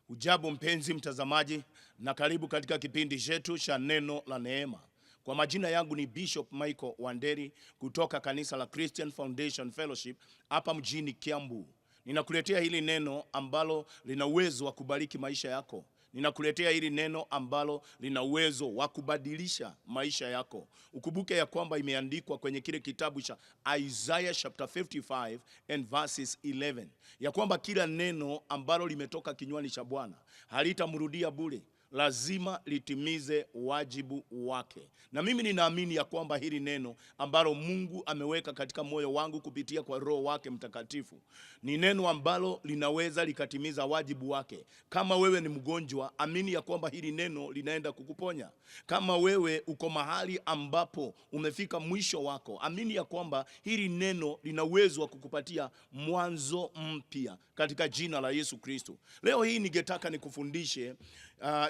Ujambo mpenzi mtazamaji, na karibu katika kipindi chetu cha neno la neema. Kwa majina yangu ni Bishop Michael Wanderi kutoka kanisa la Christian Foundation Fellowship hapa mjini Kiambu. Ninakuletea hili neno ambalo lina uwezo wa kubariki maisha yako. Ninakuletea hili neno ambalo lina uwezo wa kubadilisha maisha yako. Ukumbuke ya kwamba imeandikwa kwenye kile kitabu cha Isaiah chapter 55 and verses 11. Ya kwamba kila neno ambalo limetoka kinywani cha Bwana halitamrudia bure, lazima litimize wajibu wake. Na mimi ninaamini ya kwamba hili neno ambalo Mungu ameweka katika moyo wangu kupitia kwa Roho wake Mtakatifu ni neno ambalo linaweza likatimiza wajibu wake. Kama wewe ni mgonjwa, amini ya kwamba hili neno linaenda kukuponya. Kama wewe uko mahali ambapo umefika mwisho wako, amini ya kwamba hili neno lina uwezo wa kukupatia mwanzo mpya katika jina la Yesu Kristo. Leo hii ningetaka nikufundishe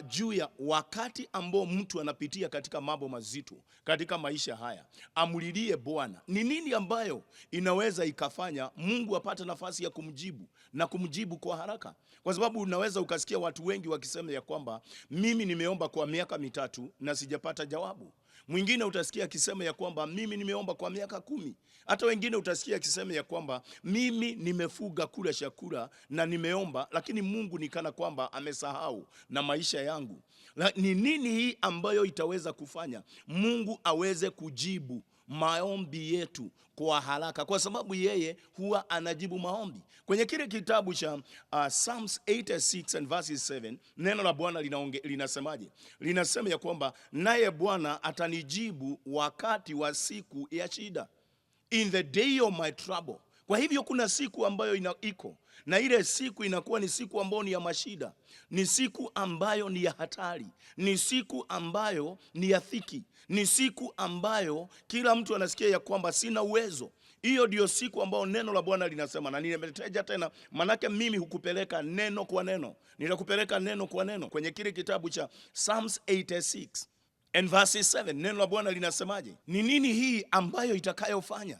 juu ya wakati ambao mtu anapitia katika mambo mazito katika maisha haya. Amulilie Bwana. Ni nini ambayo inaweza ikafanya Mungu apate nafasi ya kumjibu na kumjibu kwa haraka? Kwa sababu unaweza ukasikia watu wengi wakisema ya kwamba mimi nimeomba kwa miaka 3 na sijapata jawabu. Mwingine utasikia akisema ya kwamba mimi nimeomba kwa miaka 10. Hata wengine utasikia akisema ya kwamba mimi nimefuga kula chakula na nimeomba, lakini Mungu nikana kwamba amesahau na maisha yangu. Ni nini hii ambayo itaweza kufanya Mungu aweze kujibu maombi yetu kwa haraka? Kwa sababu yeye huwa anajibu maombi. Kwenye kile kitabu cha Psalms 86 and verses 7, neno la Bwana linasemaje? Linasema ya kwamba naye Bwana atanijibu wakati wa siku ya shida, in the day of my trouble. Kwa hivyo kuna siku ambayo iko, na ile siku inakuwa ni siku ambayo ni ya mashida, ni siku ambayo ni ya hatari, ni siku ambayo ni ya dhiki, ni siku ambayo kila mtu anasikia ya kwamba sina uwezo. Hiyo ndio siku ambayo neno la Bwana linasema, na nimetaja tena manake mimi hukupeleka neno kwa neno. Nitakupeleka neno kwa neno kwenye kile kitabu cha Psalms 86 and verses 7. Neno la Bwana linasemaje? Ni nini hii ambayo itakayofanya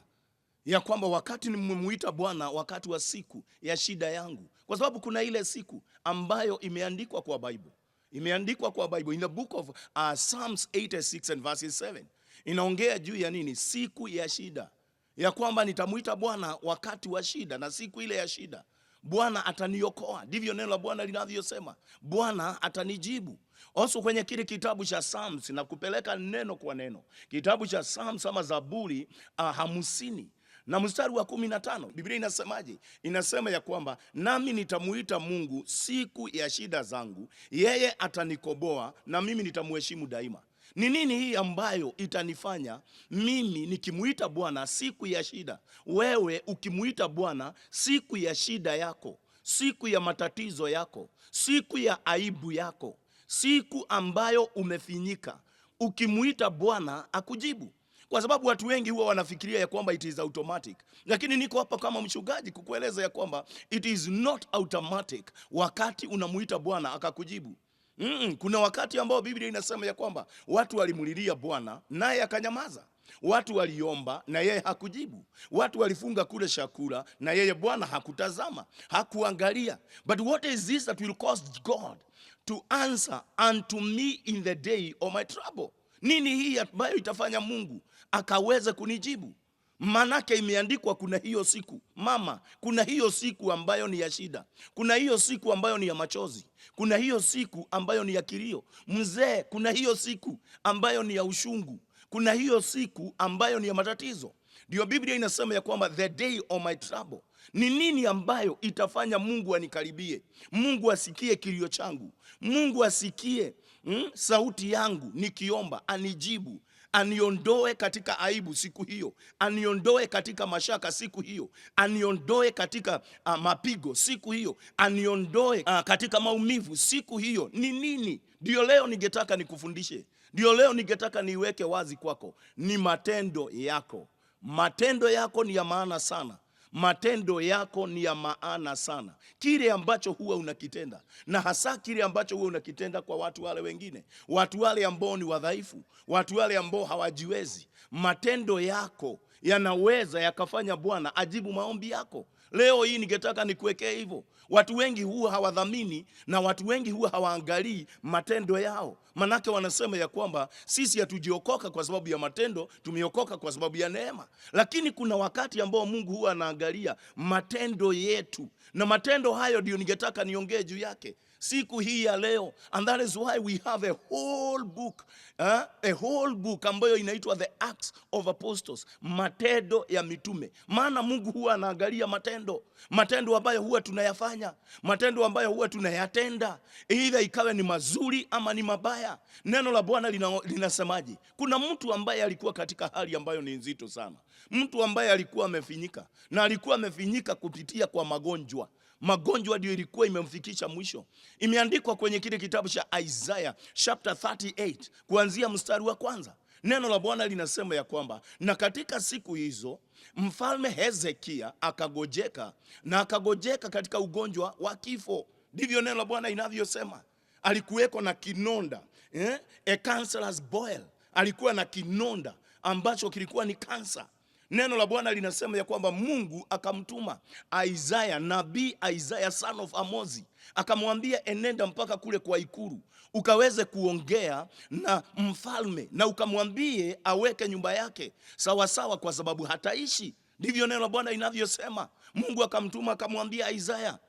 ya kwamba wakati nimemuita Bwana wakati wa siku ya shida yangu? Kwa sababu kuna ile siku ambayo imeandikwa kwa Bible. Imeandikwa kwa Bible in the book of Psalms 86 and verses 7. Inaongea juu ya nini? Siku ya shida. Ya kwamba nitamuita Bwana wakati wa shida, na siku ile ya shida Bwana ataniokoa. Ndivyo neno la Bwana linavyosema. Bwana atanijibu. Also kwenye kile kitabu cha Psalms, na kupeleka neno kwa neno, kitabu cha Psalms ama Zaburi 50 na mstari wa 15, Biblia inasemaje? Inasema ya kwamba nami nitamuita Mungu siku ya shida zangu, yeye atanikoboa na mimi nitamheshimu daima. Ni nini hii ambayo itanifanya mimi nikimuita Bwana siku ya shida? Wewe ukimuita Bwana siku ya shida yako, siku ya matatizo yako, siku ya aibu yako, siku ambayo umefinyika, ukimuita Bwana akujibu. Kwa sababu watu wengi huwa wanafikiria ya kwamba it is automatic. Lakini niko hapa kama mchungaji kukueleza ya kwamba it is not automatic wakati unamuita Bwana akakujibu. Kuna wakati ambao Biblia inasema ya kwamba watu walimulilia Bwana naye akanyamaza. Watu waliomba na yeye hakujibu. Watu walifunga kule chakula na yeye Bwana hakutazama, hakuangalia. But what is this that will cause God to answer unto me in the day of my trouble? Nini hii ambayo itafanya Mungu akaweze kunijibu? Manake imeandikwa kuna hiyo siku. Mama, kuna hiyo siku ambayo ni ya shida. Kuna hiyo siku ambayo ni ya machozi. Kuna hiyo siku ambayo ni ya kilio. Mzee, kuna hiyo siku ambayo ni ya ushungu. Kuna hiyo siku ambayo ni ya matatizo. Ndio Biblia inasema ya kwamba the day of my trouble. Ni nini ambayo itafanya Mungu anikaribie? Mungu asikie kilio changu. Mungu asikie sauti yangu nikiomba, anijibu, aniondoe katika aibu siku hiyo, aniondoe katika mashaka siku hiyo, aniondoe katika mapigo siku hiyo, aniondoe katika maumivu siku hiyo. Ni nini? Ndio leo ningetaka nikufundishe. Ndio leo ningetaka niweke wazi kwako. Ni matendo yako. Matendo yako ni ya maana sana. Matendo yako ni ya maana sana. Kile ambacho huwa unakitenda, na hasa kile ambacho huwa unakitenda kwa watu wale wengine, watu wale ambao ni wadhaifu, watu wale ambao hawajiwezi, matendo yako yanaweza yakafanya Bwana ajibu maombi yako. Leo hii ningetaka nikuwekee hivyo. Watu wengi huwa hawadhamini na watu wengi huwa hawaangalii matendo yao. Manake wanasema ya kwamba sisi hatujiokoka kwa sababu ya matendo, tumeokoka kwa sababu ya neema. Lakini kuna wakati ambao Mungu huwa anaangalia matendo yetu, na matendo hayo ndio ningetaka niongee juu yake siku hii ya leo. And that is why we have a whole book ambayo inaitwa The Acts of Apostles, matendo ya mitume. Maana Mungu huwa anaangalia matendo ambayo huwa tunayafanya, matendo ambayo huwa tunayatenda, either ikawe ni mazuri ama ni mabaya. Neno la Bwana linasemaje? Kuna mtu ambaye alikuwa katika hali ambayo ni nzito sana, mtu ambaye alikuwa amefinyika, na alikuwa amefinyika kupitia kwa magonjwa. Magonjwa ndio ilikuwa imemfikisha mwisho. Imeandikwa kwenye kile kitabu cha Isaiah chapter 38 kuanzia mstari wa kwanza. Neno la Bwana linasema ya kwamba, na katika siku hizo mfalme Hezekia akagojeka, na akagojeka katika ugonjwa wa kifo. Ndivyo neno la Bwana inavyosema. Alikuweko na kinonda, a cancerous boil. Alikuwa na kinonda ambacho kilikuwa ni kansa. Neno la Bwana linasema ya kwamba Mungu akamtuma Isaiah, nabii Isaiah son of Amozi, akamwambia enenda mpaka kule kwa ikulu ukaweze kuongea na mfalme, na ukamwambie aweke nyumba yake sawa sawa, kwa sababu hataishi. Ndivyo neno la Bwana inavyosema. Mungu akamtuma akamwambia Isaiah,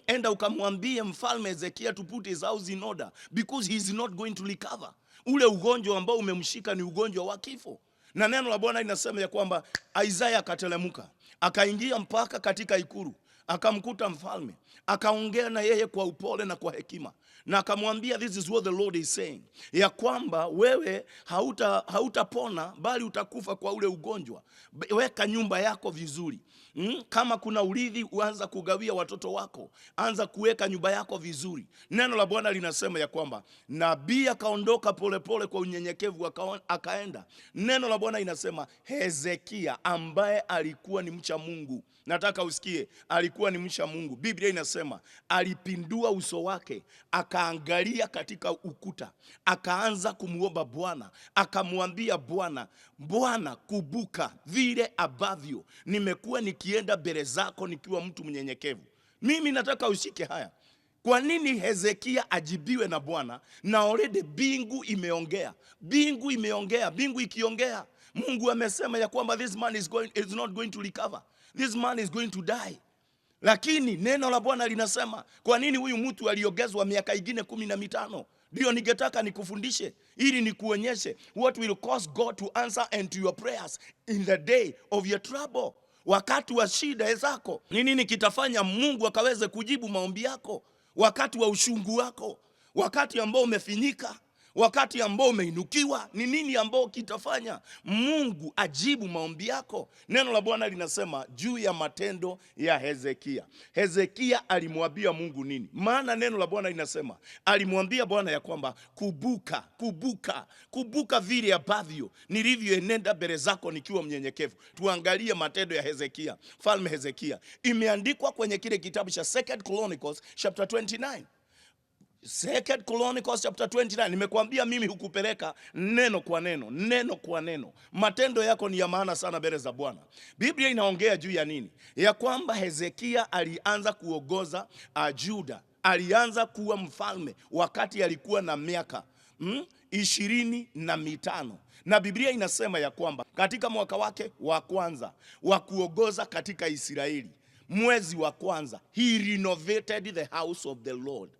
enda ukamwambie mfalme Hezekia to put his house in order because he is not going to recover. Ule ugonjwa ambao umemshika ni ugonjwa wa kifo. Na neno la Bwana linasema ya kwamba Isaiah akatelemuka, akaingia mpaka katika ikulu, akamkuta mfalme, akaongea na yeye kwa upole na kwa hekima, na akamwambia, this is what the Lord is saying, ya kwamba wewe hautapona bali utakufa kwa ule ugonjwa. Weka nyumba yako vizuri. Kama kuna urithi uanza kugawia watoto wako, anza kuweka nyumba yako vizuri. Neno la Bwana linasema ya kwamba nabii akaondoka polepole kwa unyenyekevu akaenda. Neno la Bwana linasema Hezekia ambaye alikuwa ni mcha Mungu, nataka usikie, alikuwa ni mcha Mungu. Biblia inasema alipindua uso wake, akaangalia katika ukuta, akaanza kumuomba Bwana, akamwambia Bwana, Bwana kumbuka vile ambavyo nimekuwa nikienda mbele zako nikiwa mtu mnyenyekevu. Mimi nataka ushike haya. Kwa nini Hezekia ajibiwe na Bwana na already bingu imeongea? Bingu imeongea. Bingu ikiongea, Mungu amesema ya kwamba this man is not going to recover. This man is going to die. Lakini neno la Bwana linasema, kwa nini huyu mtu aliongezwa miaka ingine 15? Ndio ningetaka nikufundishe ili nikuonyeshe what will cause God to answer and to your prayers in the day of your trouble. Wakati wa shida zako, ni nini kitafanya Mungu akaweze kujibu maombi yako? Wakati wa ushungu wako, wakati ambao umefinyika, wakati ambao umeinukiwa, ni nini ambao kitafanya Mungu ajibu maombi yako? Neno la Bwana linasema juu ya matendo ya Hezekia. Hezekia alimwambia Mungu nini? Maana neno la Bwana linasema alimwambia Bwana ya kwamba kubuka vile ambavyo nilivyoenenda mbele zako nikiwa mnyenyekevu. Tuangalie matendo ya Hezekia, Mfalme Hezekia. Imeandikwa kwenye kile kitabu cha 2 Chronicles chapter 29. 2 Chronicles chapter 29. Nimekuambia mimi hukupeleka neno kwa neno. Matendo yako ni ya maana sana mbele za Bwana. Biblia inaongea juu ya nini? Ya kwamba Hezekia alianza kuongoza Juda. Alianza kuwa mfalme wakati alikuwa na miaka 25. Na Biblia inasema ya kwamba katika mwaka wake wa kwanza wa kuongoza katika Israeli, mwezi wa kwanza, he renovated the house of the Lord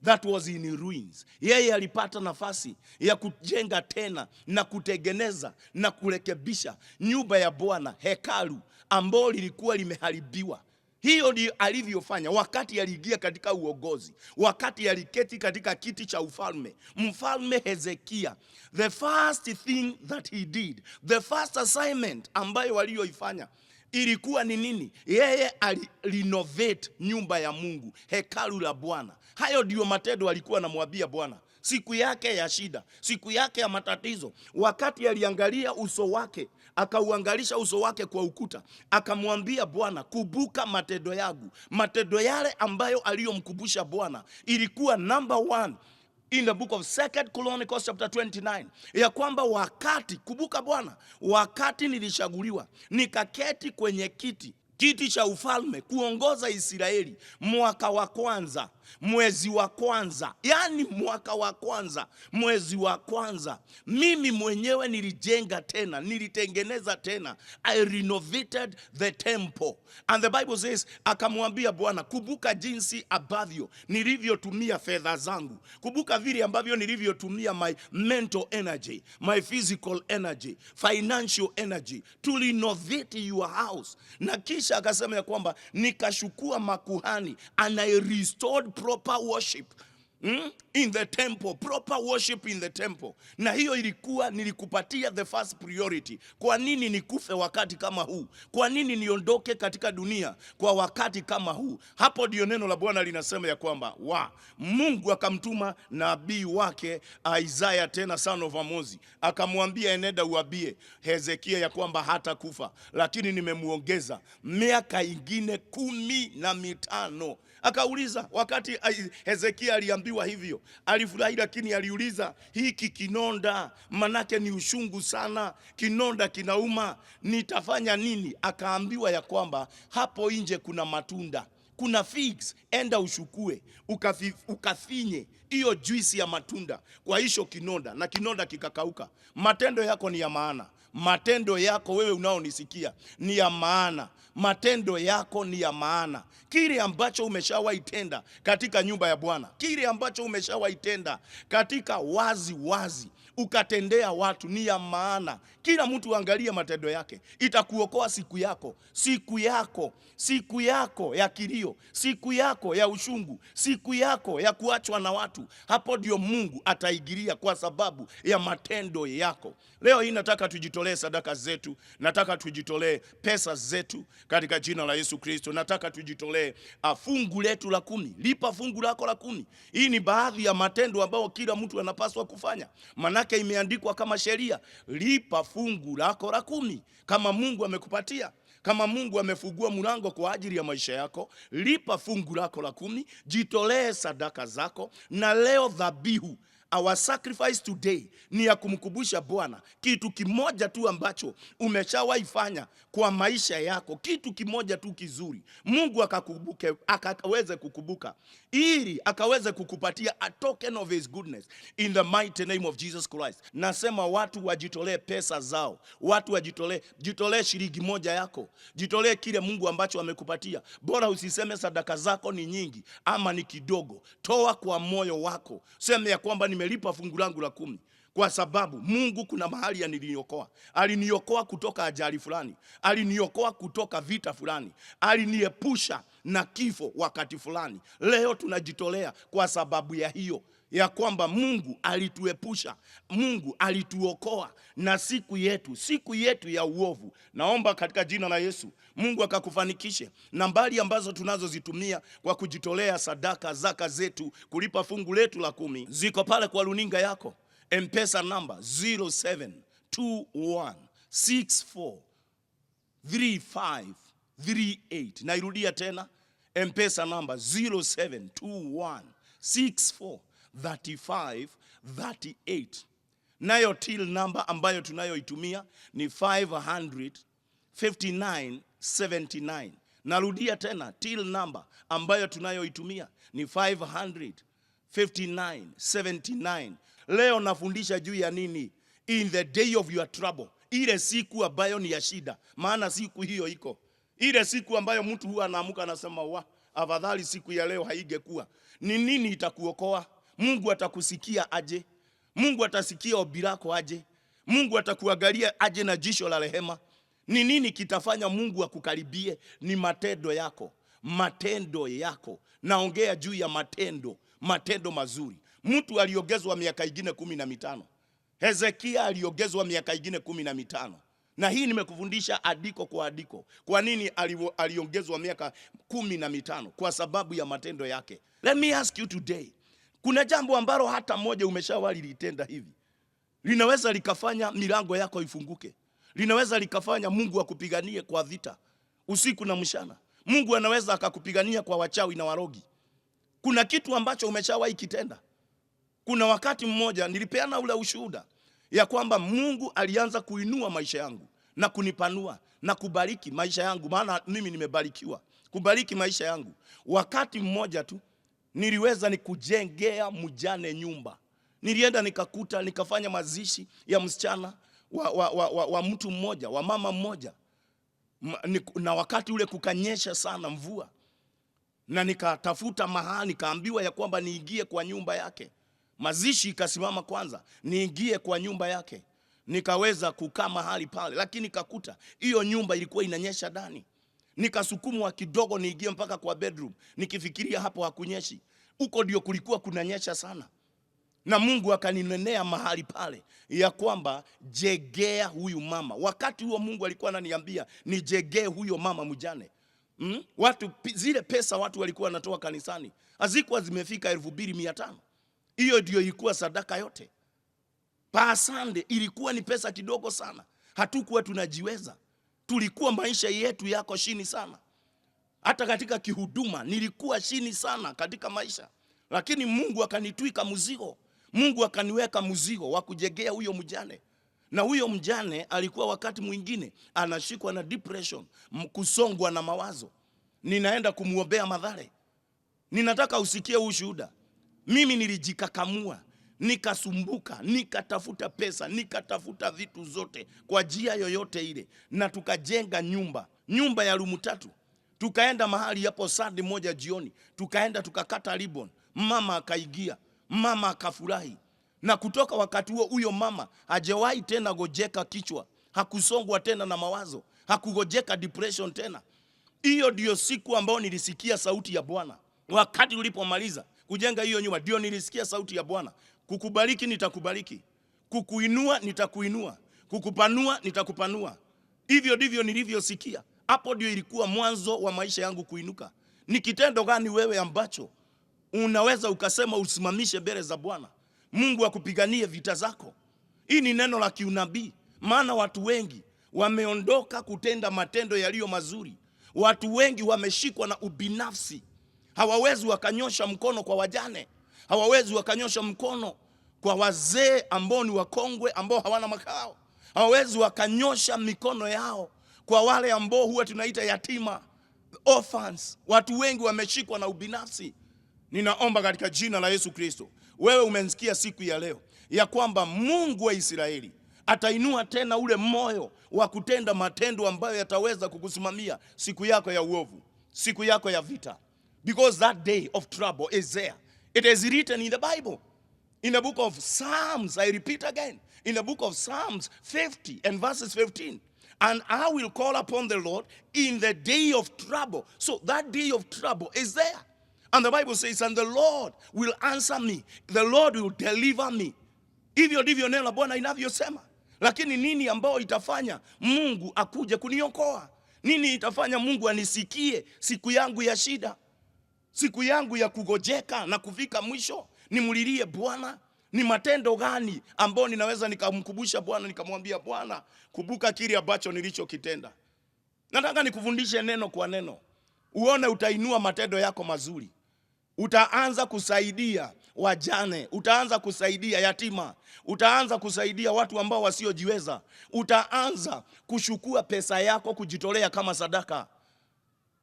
that was in ruins. Yeye alipata nafasi ya kujenga tena na kutengeneza na kurekebisha nyumba ya Bwana, hekalu ambalo lilikuwa limeharibiwa. Hiyo ndio alivyofanya wakati aliingia katika uongozi, wakati aliketi katika kiti cha ufalme. Mfalme Hezekia, the first thing that he did, the first assignment ambayo aliyoifanya ilikuwa ni nini? Yeye alirenovate nyumba ya Mungu, hekalu la Bwana. Hayo ndio matendo alikuwa anamwambia Bwana siku yake ya shida, siku yake ya matatizo. Wakati aliangalia uso wake, akauangalisha uso wake kwa ukuta, akamwambia Bwana, kumbuka matendo yangu. Matendo yale ambayo aliyomkumbusha Bwana ilikuwa number 1 in the book of 2 Chronicles chapter 29, ya kwamba wakati, kumbuka Bwana, wakati nilishaguliwa nikaketi kwenye kiti kiti cha ufalme, kuongoza Israeli mwaka wa kwanza, mwezi wa kwanza, yani mwaka wa kwanza, mwezi wa kwanza. Mimi mwenyewe nilijenga tena, nilitengeneza tena. I renovated the temple. And the Bible says, akamwambia Bwana, kumbuka jinsi ambavyo nilivyotumia fedha zangu. Kumbuka vile ambavyo nilivyotumia my mental energy, my physical energy, financial energy to renovate your house. Na kisha akasema ya kwamba nikashukua makuhani and I restored proper worship in the temple, proper worship in the temple. Na hiyo ilikuwa nilikupatia the first priority. Kwa nini nikufe wakati kama huu? Kwa nini niondoke katika dunia kwa wakati kama huu? Hapo ndio neno la Bwana linasema ya kwamba Mungu akamtuma nabii wake Isaiah, tena son of Amozi, akamwambia enenda uambie Hezekia ya kwamba hata kufa, lakini nimemuongeza miaka ingine 15. Akauliza, wakati Hezekia aliambiwa hivyo, alifurahi, lakini aliuliza, hiki kinonda manake ni ushungu sana, kinonda kinauma, nitafanya nini? Akaambiwa ya kwamba hapo nje kuna matunda, kuna figs, enda ushukue ukafinye hiyo juisi ya matunda kwa hicho kinonda, na kinonda kikakauka. Matendo yako ni ya maana. Matendo yako wewe unaonisikia ni ya maana. Matendo yako ni ya maana. Kile ambacho umeshawaitenda katika nyumba ya Bwana, kile ambacho umeshawaitenda katika wazi ukatendea watu ni ya maana. Kila mtu angalia matendo yake, itakuokoa siku yako, siku yako ya kilio, siku yako ya ushungu, siku yako ya kuachwa na watu. Hapo ndio Mungu ataigiria kwa sababu ya matendo yako. Leo hii nataka tujitolee sadaka zetu, nataka tujitolee pesa zetu katika jina la Yesu Kristo. Nataka tujitolee fungu letu la 10. Lipa fungu lako la 10. Hii ni baadhi ya matendo ambayo kila mtu anapaswa kufanya. Manake imeandikwa kama sheria. Lipa fungu lako la 10. Kama Mungu amekupatia, kama Mungu amefungua mlango kwa ajili ya maisha yako, lipa fungu lako la 10, jitolee sadaka zako. Na leo dhabihu, our sacrifice today, ni ya kumkumbusha Bwana kitu kimoja tu ambacho umeshawaifanya kwa maisha yako, kitu kimoja tu kizuri. Mungu akaweze kukumbuka, ili akaweze kukupatia a token of his goodness in the mighty name of Jesus Christ. Nasema watu wajitolee pesa zao, watu jitolee shilingi moja yako, jitolee kile Mungu ambacho amekupatia. Bora usiseme sadaka zako ni nyingi ama ni kidogo. Toa kwa moyo wako, sema ya kwamba nimelipa fungu langu la 10 kwa sababu Mungu kuna mahali aliniokoa. Aliniokoa kutoka ajali fulani, aliniokoa kutoka vita fulani, aliniepusha na kifo wakati fulani. Leo tunajitolea kwa sababu ya hiyo, ya kwamba Mungu alituepusha, Mungu alituokoa na siku yetu ya uovu. Naomba katika jina la Yesu, Mungu akakufanikishe. Nambari ambazo tunazozitumia kwa kujitolea sadaka zaka zetu, kulipa fungu letu la 10, ziko pale kwa runinga yako. M-Pesa namba 0721643538. Nairudia tena, M-Pesa namba 0721643538. Nayo till namba ambayo tunayoitumia ni 55979. Narudia tena, till namba ambayo tunayoitumia ni 55979. Leo nafundisha juu ya nini? In the day of your trouble, ile siku ambayo ni ya shida. Maana siku hiyo iko, ile siku ambayo mtu huwa anaamuka anasema, afadhali siku ya leo haingekuwa. Ni nini itakuokoa? Mungu atakusikia aje? Mungu atasikia ombi lako aje? Mungu atakuangalia aje na jicho la rehema? Ni nini kitafanya Mungu akukaribie? Ni matendo yako, matendo yako. Naongea juu ya matendo mazuri. Mtu aliongezwa miaka ingine 15. Hezekia aliongezwa miaka ingine 15. Na hii nimekufundisha andiko kwa andiko. Kwa nini aliongezwa miaka 15? Kwa sababu ya matendo yake. Let me ask you today. Kuna jambo ambalo hata moja umeshawahi litenda hivi, linaweza likafanya milango yako ifunguke. Linaweza likafanya Mungu akupiganie kwa vita usiku na mchana. Mungu anaweza akakupigania kwa wachawi na warogi. Kuna kitu ambacho umeshawahi kitenda. Kuna wakati mmoja nilipeana ule ushuhuda ya kwamba Mungu alianza kuinua maisha yangu. na kunipanua na kubariki maisha yangu, maana mimi nimebarikiwa, kubariki maisha yangu. Wakati mmoja tu niliweza nikujengea mjane nyumba. Nilienda nikakuta, nikafanya mazishi ya msichana wa mtu mmoja, wa mama mmoja, na wakati ule kukanyesha sana mvua, na nikatafuta mahali, nikaambiwa ya kwamba niingie kwa nyumba yake. Mazishi ikasimama kwanza, niingie kwa nyumba yake. Nikaweza kukaa mahali pale, lakini nikakuta hiyo nyumba ilikuwa inanyesha ndani. Nikasukumwa kidogo niingie mpaka kwa bedroom, nikifikiria hapo hakunyeshi. Huko ndio kulikuwa kunanyesha sana. Na Mungu akaninenea mahali pale ya kwamba jegea huyu mama. Wakati huo Mungu alikuwa ananiambia nijegee huyo mama mjane. Zile pesa watu walikuwa wanatoa kanisani hazikuwa zimefika 2,500. Hiyo ndio ilikuwa sadaka yote. Pa Sunday ilikuwa ni pesa kidogo sana. Hatukuwa tunajiweza. Tulikuwa maisha yetu yako chini sana. Hata katika kihuduma nilikuwa chini sana katika maisha. Lakini Mungu akanitwika mzigo. Mungu akaniweka mzigo wa kujegea huyo mjane. Na huyo mjane alikuwa wakati mwingine anashikwa na depression, kusongwa na mawazo. Ninaenda kumuombea Mathare. Ninataka usikie ushuhuda. Mimi nilijikakamua, nikasumbuka, nikatafuta pesa, nikatafuta vitu zote kwa njia yoyote ile, na tukajenga nyumba ya room 3. Tukaenda mahali hapo Sunday moja jioni, tukaenda tukakata ribbon. Mama akaigia, mama akafurahi. Na kutoka wakati huo huyo mama hajawahi tena gojeka kichwa, hakusongwa tena na mawazo, hakugojeka depression tena. Hiyo ndio siku ambayo nilisikia sauti ya Bwana. Wakati ulipomaliza kujenga hiyo nyumba, ndio nilisikia sauti ya Bwana. Kukubariki nitakubariki, kukuinua nitakuinua, kukupanua nitakupanua. Hivyo ndivyo nilivyosikia. Hapo ndio ilikuwa mwanzo wa maisha yangu kuinuka. Ni kitendo gani wewe ambacho unaweza ukasema usimamishe mbele za Bwana? Mungu akupiganie vita zako. Hii ni neno la kiunabii, maana watu wengi wameondoka kutenda matendo yaliyo mazuri. Watu wengi wameshikwa na ubinafsi. Hawawezi wakanyosha mkono kwa wajane. Hawawezi wakanyosha mkono kwa wazee ambao ni wakongwe, ambao hawana makao. Hawawezi wakanyosha mikono yao kwa wale ambao huwa tunaita yatima, orphans. Watu wengi wameshikwa na ubinafsi. Ninaomba katika jina la Yesu Kristo, wewe umenisikia siku ya leo, ya kwamba Mungu wa Israeli atainua tena ule moyo wa kutenda matendo ambayo yataweza kukusimamia siku yako ya uovu, siku yako ya vita. Because that day of trouble is there. It is written in the Bible. In the book of Psalms, I repeat again, in the book of Psalms 50 and verses 15. And I will call upon the Lord in the day of trouble. So that day of trouble is there. And the Bible says, and the Lord will answer me. The Lord will deliver me. Hivyo ndivyo neno la Bwana inavyosema. Lakini nini ambao itafanya Mungu akuje kuniokoa? Nini itafanya Mungu anisikie siku yangu ya shida? Siku yangu ya kugojeka na kufika mwisho, nimulilie Bwana? Ni matendo gani ambao ninaweza nikamkumbusha Bwana, nikamwambia Bwana, kumbuka kile ambacho nilichokitenda? Nataka nikufundishe neno kwa neno, uone utainua matendo yako mazuri. Utaanza kusaidia wajane, utaanza kusaidia yatima, utaanza kusaidia watu ambao wasiojiweza. Utaanza kuchukua pesa yako kujitolea kama sadaka.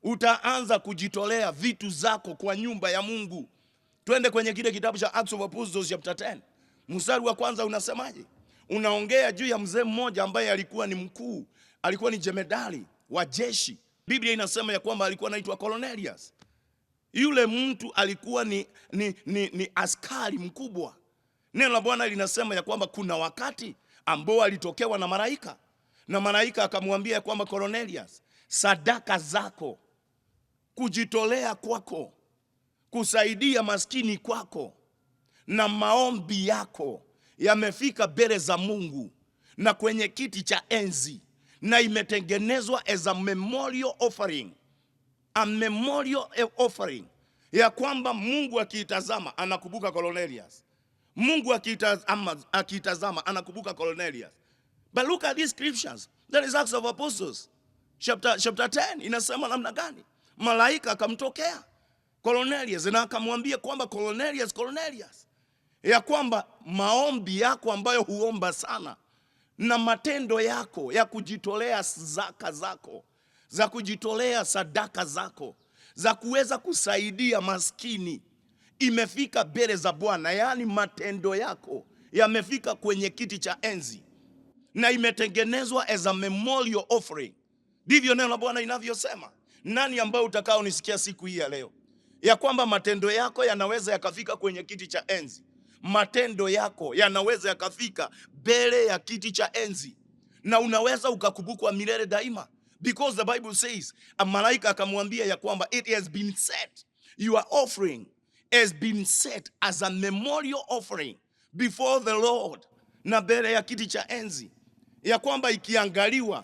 Utaanza kujitolea vitu zako kwa nyumba ya Mungu. Twende kwenye kile kitabu cha Acts of Apostles chapter 10. Mstari wa kwanza unasemaje? Unaongea juu ya mzee mmoja ambaye alikuwa ni mkuu, alikuwa ni jemedari wa jeshi. Biblia inasema ya kwamba alikuwa anaitwa Cornelius. Yule mtu alikuwa ni askari mkubwa. Neno la Bwana linasema ya kwamba kuna wakati ambao alitokewa na malaika. Na malaika akamwambia ya kwamba Cornelius, sadaka zako, kujitolea kwako, kusaidia maskini kwako, na maombi yako yamefika mbele za Mungu na kwenye kiti cha enzi, na imetengenezwa as a memorial offering. A memorial offering, ya kwamba Mungu akiitazama anakumbuka Cornelius. Mungu akiitazama anakumbuka Cornelius. But look at these scriptures. That is Acts of Apostles chapter 10. Inasema namna gani? Malaika akamtokea Cornelius na akamwambia kwamba Cornelius, ya kwamba maombi yako ambayo huomba sana na matendo yako ya kujitolea zaka zako, za kujitolea sadaka zako, za kuweza kusaidia maskini, imefika mbele za Bwana. Yaani matendo yako yamefika kwenye kiti cha enzi na imetengenezwa as a memorial offering. Ndivyo neno la Bwana inavyosema. Nani ambao utakao nisikia siku hii ya leo ya kwamba matendo yako yanaweza yakafika kwenye kiti cha enzi? Matendo yako yanaweza yakafika mbele ya kiti cha enzi na unaweza ukakumbukwa milele daima, because the Bible says, malaika akamwambia ya kwamba it has been set, your offering has been set as a memorial offering before the Lord, na mbele ya kiti cha enzi, ya kwamba ikiangaliwa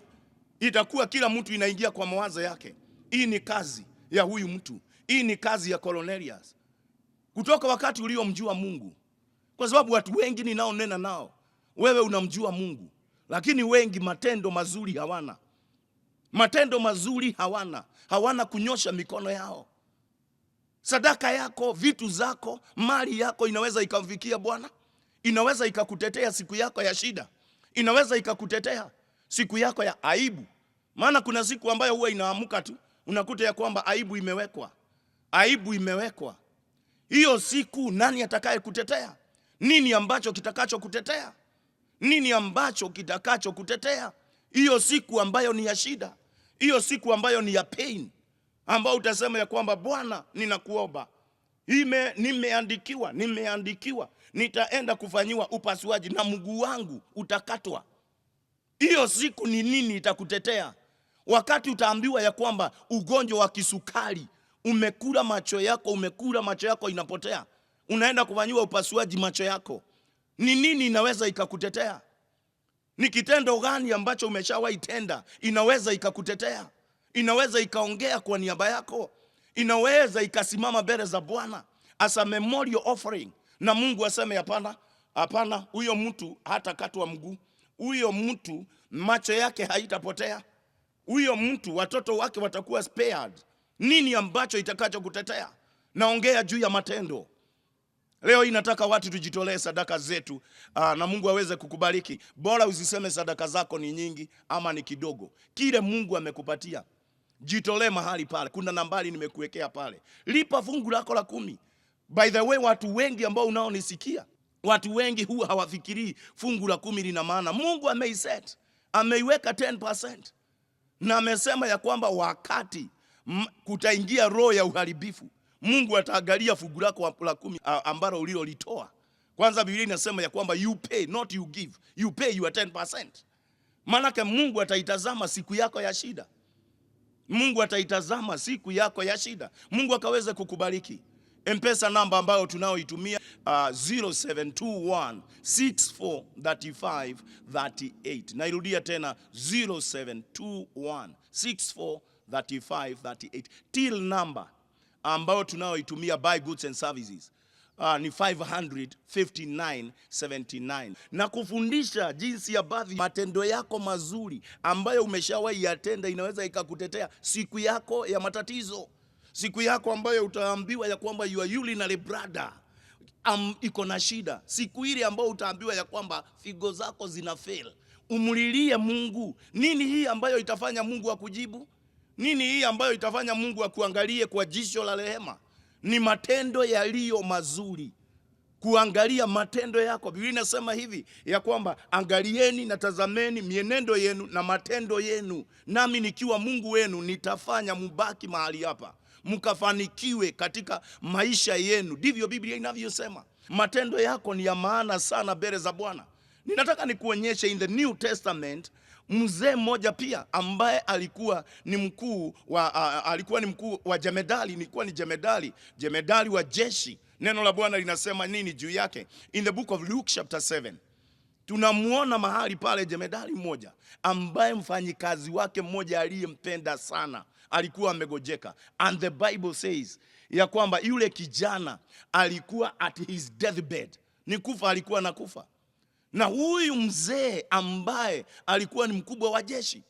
itakuwa kila mtu inaingia kwa mawazo yake. Hii ni kazi ya huyu mtu, hii ni kazi ya Cornelius kutoka wakati uliomjua Mungu. Kwa sababu watu wengi ninaonena nao, wewe unamjua Mungu, lakini wengi matendo mazuri hawana. Matendo mazuri hawana, hawana kunyosha mikono yao. Sadaka yako, vitu zako, mali yako inaweza ikamfikia Bwana, inaweza ikakutetea siku yako ya shida, inaweza ikakutetea siku yako ya aibu. Maana kuna siku ambayo huwa inaamuka tu unakuta ya kwamba aibu imewekwa. Aibu imewekwa. Hiyo siku nani atakaye kutetea? Nini ambacho kitakacho kutetea? Nini ambacho kitakacho kutetea? Hiyo siku ambayo ni ya shida, hiyo siku ambayo ni ya pain, ambao utasema ya kwamba Bwana ninakuomba, nimeandikiwa nitaenda kufanyiwa upasuaji na mguu wangu utakatwa. Hiyo siku ni nini itakutetea? Wakati utaambiwa ya kwamba ugonjwa wa kisukari umekula macho yako inapotea, unaenda kufanyiwa upasuaji macho yako, ni nini inaweza ikakutetea? Ni kitendo gani ambacho umeshawahi tenda inaweza ikakutetea? Inaweza ikaongea kwa niaba yako, inaweza ikasimama mbele za Bwana as a memorial offering, na Mungu aseme hapana, huyo mtu hatakatwa mguu, huyo mtu macho yake haitapotea, huyo mtu watoto wake watakuwa spared. Nini ambacho itakacho kutetea? Naongea juu ya matendo. Leo inataka watu tujitolee sadaka zetu, na Mungu aweze kukubariki. Bora usiseme sadaka zako ni nyingi ama ni kidogo. Kile Mungu amekupatia, jitolee mahali pale. Kuna nambari nimekuwekea pale. Lipa fungu lako la 10. By the way, watu wengi ambao unaonisikia, watu wengi huwa hawafikirii fungu la 10 lina maana. Mungu ameiset, ameiweka 10%. Na amesema ya kwamba wakati kutaingia roho ya uharibifu, Mungu ataangalia fungu lako la 10 ambalo ulilolitoa. Kwanza Biblia inasema ya kwamba you pay, not you give. You pay your 10%. Maana Mungu ataitazama siku yako ya shida. Mungu ataitazama siku yako ya shida. Mungu akaweze kukubariki. M-Pesa namba ambayo tunaoitumia 0721643538. Nairudia tena 0721643538. Till number ambao tunaoitumia buy goods and services ni 559.79, na kufundisha jinsi ya baadhi matendo yako mazuri ambayo umeshawahi yatenda inaweza ikakutetea siku yako ya matatizo, siku yako ambayo utaambiwa ya kwamba your urinary bladder iko na shida, siku ile ambayo utaambiwa ya kwamba figo zako zina fail. Umlilie Mungu. Nini hii ambayo itafanya Mungu akujibu? Nini hii ambayo itafanya Mungu akuangalie kwa jicho la rehema? Ni matendo yaliyo mazuri. Kuangalia matendo yako. Biblia inasema hivi ya kwamba angalieni na tazameni mienendo yenu na matendo yenu, nami nikiwa Mungu wenu nitafanya mubaki mahali hapa, mkafanikiwe katika maisha yenu. Ndivyo Biblia inavyosema. Matendo yako ni ya maana sana mbele za Bwana. Ninataka nikuonyeshe in the New Testament mzee mmoja pia ambaye alikuwa ni mkuu wa jemedali, jemedali wa jeshi. Neno la Bwana linasema nini juu yake? In the book of Luke chapter 7. Tunamuona mahali pale jemedali mmoja ambaye mfanyikazi wake mmoja aliyempenda sana alikuwa amegojeka, and the Bible says ya kwamba yule kijana alikuwa at his deathbed, ni kufa alikuwa nakufa. Na huyu mzee ambaye alikuwa ni mkubwa wa jeshi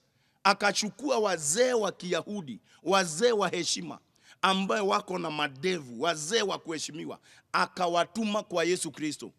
akachukua wazee wa Kiyahudi, wazee wa heshima ambaye wako na madevu, wazee wa kuheshimiwa, akawatuma kwa Yesu Kristo.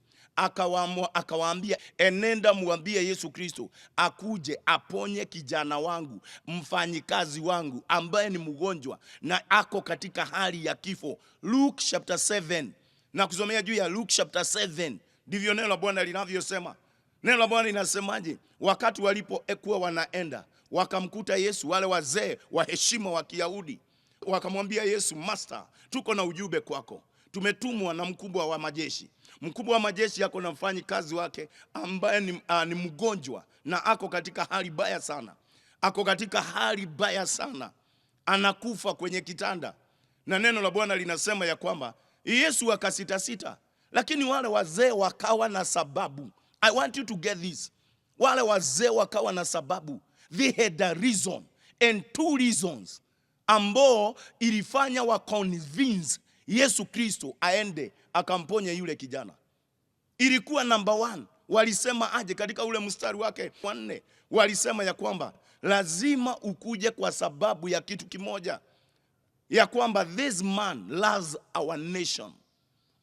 akawaambia, enenda muambie Yesu Kristo akuje aponye kijana wangu, mfanyikazi wangu ambaye ni mgonjwa na ako katika hali ya kifo. Luke chapter 7. Na kusomea juu ya Luke chapter 7. Ndivyo neno la Bwana linavyosema. Neno la Bwana linasemaje? Wakati walipokuwa wanaenda, wakamkuta Yesu wale wazee wa heshima wa Kiyahudi. Wakamwambia Yesu, Master, tuko na ujumbe kwako. Tumetumwa na mkubwa wa majeshi. Mkubwa wa majeshi yako na mfanyikazi wake ambaye ni mgonjwa na ako katika hali baya sana. Ako katika hali baya sana. Anakufa kwenye kitanda. Na neno la Bwana linasema ya kwamba Yesu akasitasita, lakini wale wazee wakawa na sababu. I want you to get this. Wale wazee wakawa na sababu. They had a reason and two reasons ambao ilifanya wa convince Yesu Kristo aende akamponye yule kijana. Ilikuwa number 1. Walisema aje katika ule mstari wake 4. Walisema ya kwamba lazima ukuje kwa sababu ya kitu kimoja. Ya kwamba this man loves our nation.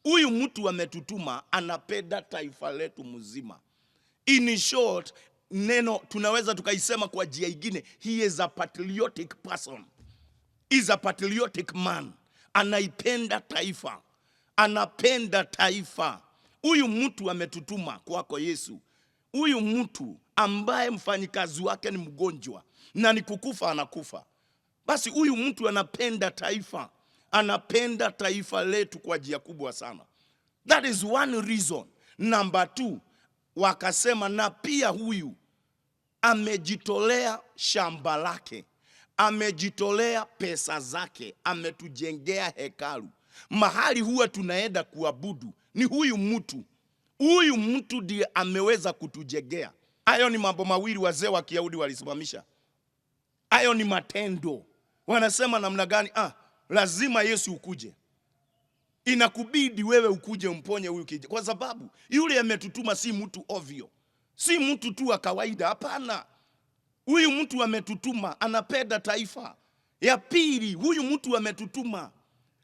Huyu mtu ametutuma, anapenda taifa letu mzima. In short, neno tunaweza tukaisema kwa njia nyingine, he is a patriotic person. He is a patriotic man. Anaipenda taifa. Anapenda taifa. Huyu mtu ametutuma kwako Yesu. Huyu mtu ambaye mfanyikazi wake ni mgonjwa na ni kukufa anakufa. Basi huyu mtu anapenda taifa. Anapenda taifa letu kwa njia kubwa sana. That is one reason. Number 2, wakasema na pia huyu amejitolea shamba lake, amejitolea pesa zake, ametujengea hekalu. Mahali huwa tunaenda kuabudu ni huyu mtu. Huyu mtu ndiye ameweza kutujengea. Hayo ni mambo mawili wazee wa Kiyahudi walisimamisha. Hayo ni matendo. Wanasema namna gani? Lazima Yesu ukuje. Inakubidi wewe ukuje umponye huyu kijana. Kwa sababu yule ametutuma si mtu ovyo. Si mtu tu wa kawaida, hapana. Huyu mtu ametutuma, anapenda taifa. Ya pili, huyu mtu ametutuma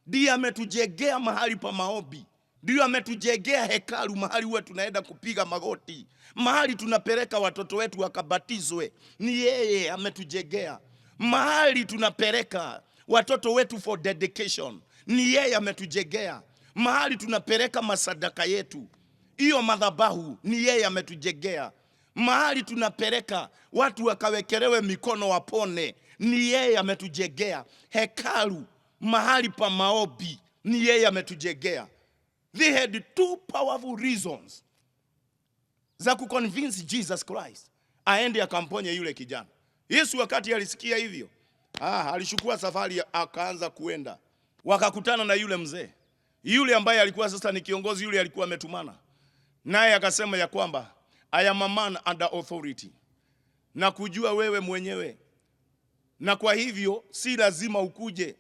ndiye ametujengea mahali pa maombi. Ndiye ametujengea hekalu, mahali huwa tunaenda kupiga magoti. Mahali tunapeleka watoto wetu wakabatizwe. Ni yeye ametujengea. Mahali tunapeleka watoto wetu for dedication. Ni yeye ametujengea. Mahali tunapeleka masadaka yetu, hiyo madhabahu, ni yeye ametujengea. Mahali tunapeleka watu wakawekelewe mikono wapone, ni yeye ametujengea. Hekalu, mahali pa maombi, ni yeye ametujengea. They had 2 powerful reasons za kuconvince Jesus Christ aende akamponye yule kijana. Yesu wakati alisikia hivyo, alishukua safari akaanza kuenda. Wakakutana na yule mzee. Yule ambaye alikuwa sasa ni kiongozi, yule alikuwa ametumana. Naye akasema ya kwamba I am a man under authority. Na kujua wewe mwenyewe. Na kwa hivyo si lazima ukuje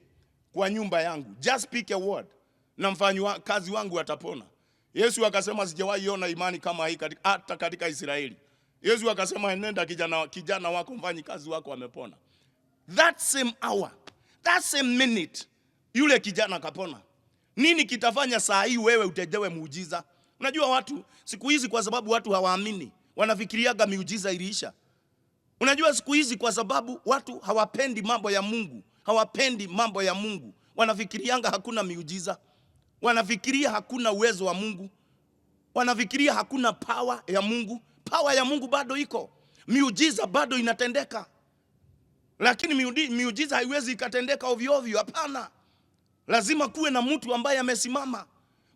kwa nyumba yangu. Just speak a word na mfanyakazi wangu atapona. Yesu akasema sijawahi ona imani kama hii hata katika Israeli. Yesu akasema nenda, kijana wako, mfanyakazi wako amepona. That same hour, that same minute, yule kijana akapona. Nini kitafanya saa hii wewe utendewe muujiza? Unajua watu siku hizi kwa sababu watu hawaamini, wanafikiriaga miujiza iliisha. Unajua siku hizi kwa sababu watu hawapendi mambo ya Mungu, hawapendi mambo ya Mungu, wanafikirianga hakuna miujiza. Wanafikiria hakuna uwezo wa Mungu. Wanafikiria hakuna power ya Mungu. Power ya Mungu bado iko. Miujiza bado inatendeka. Lakini miujiza haiwezi ikatendeka ovyo ovyo, hapana. Lazima kuwe na mtu ambaye amesimama,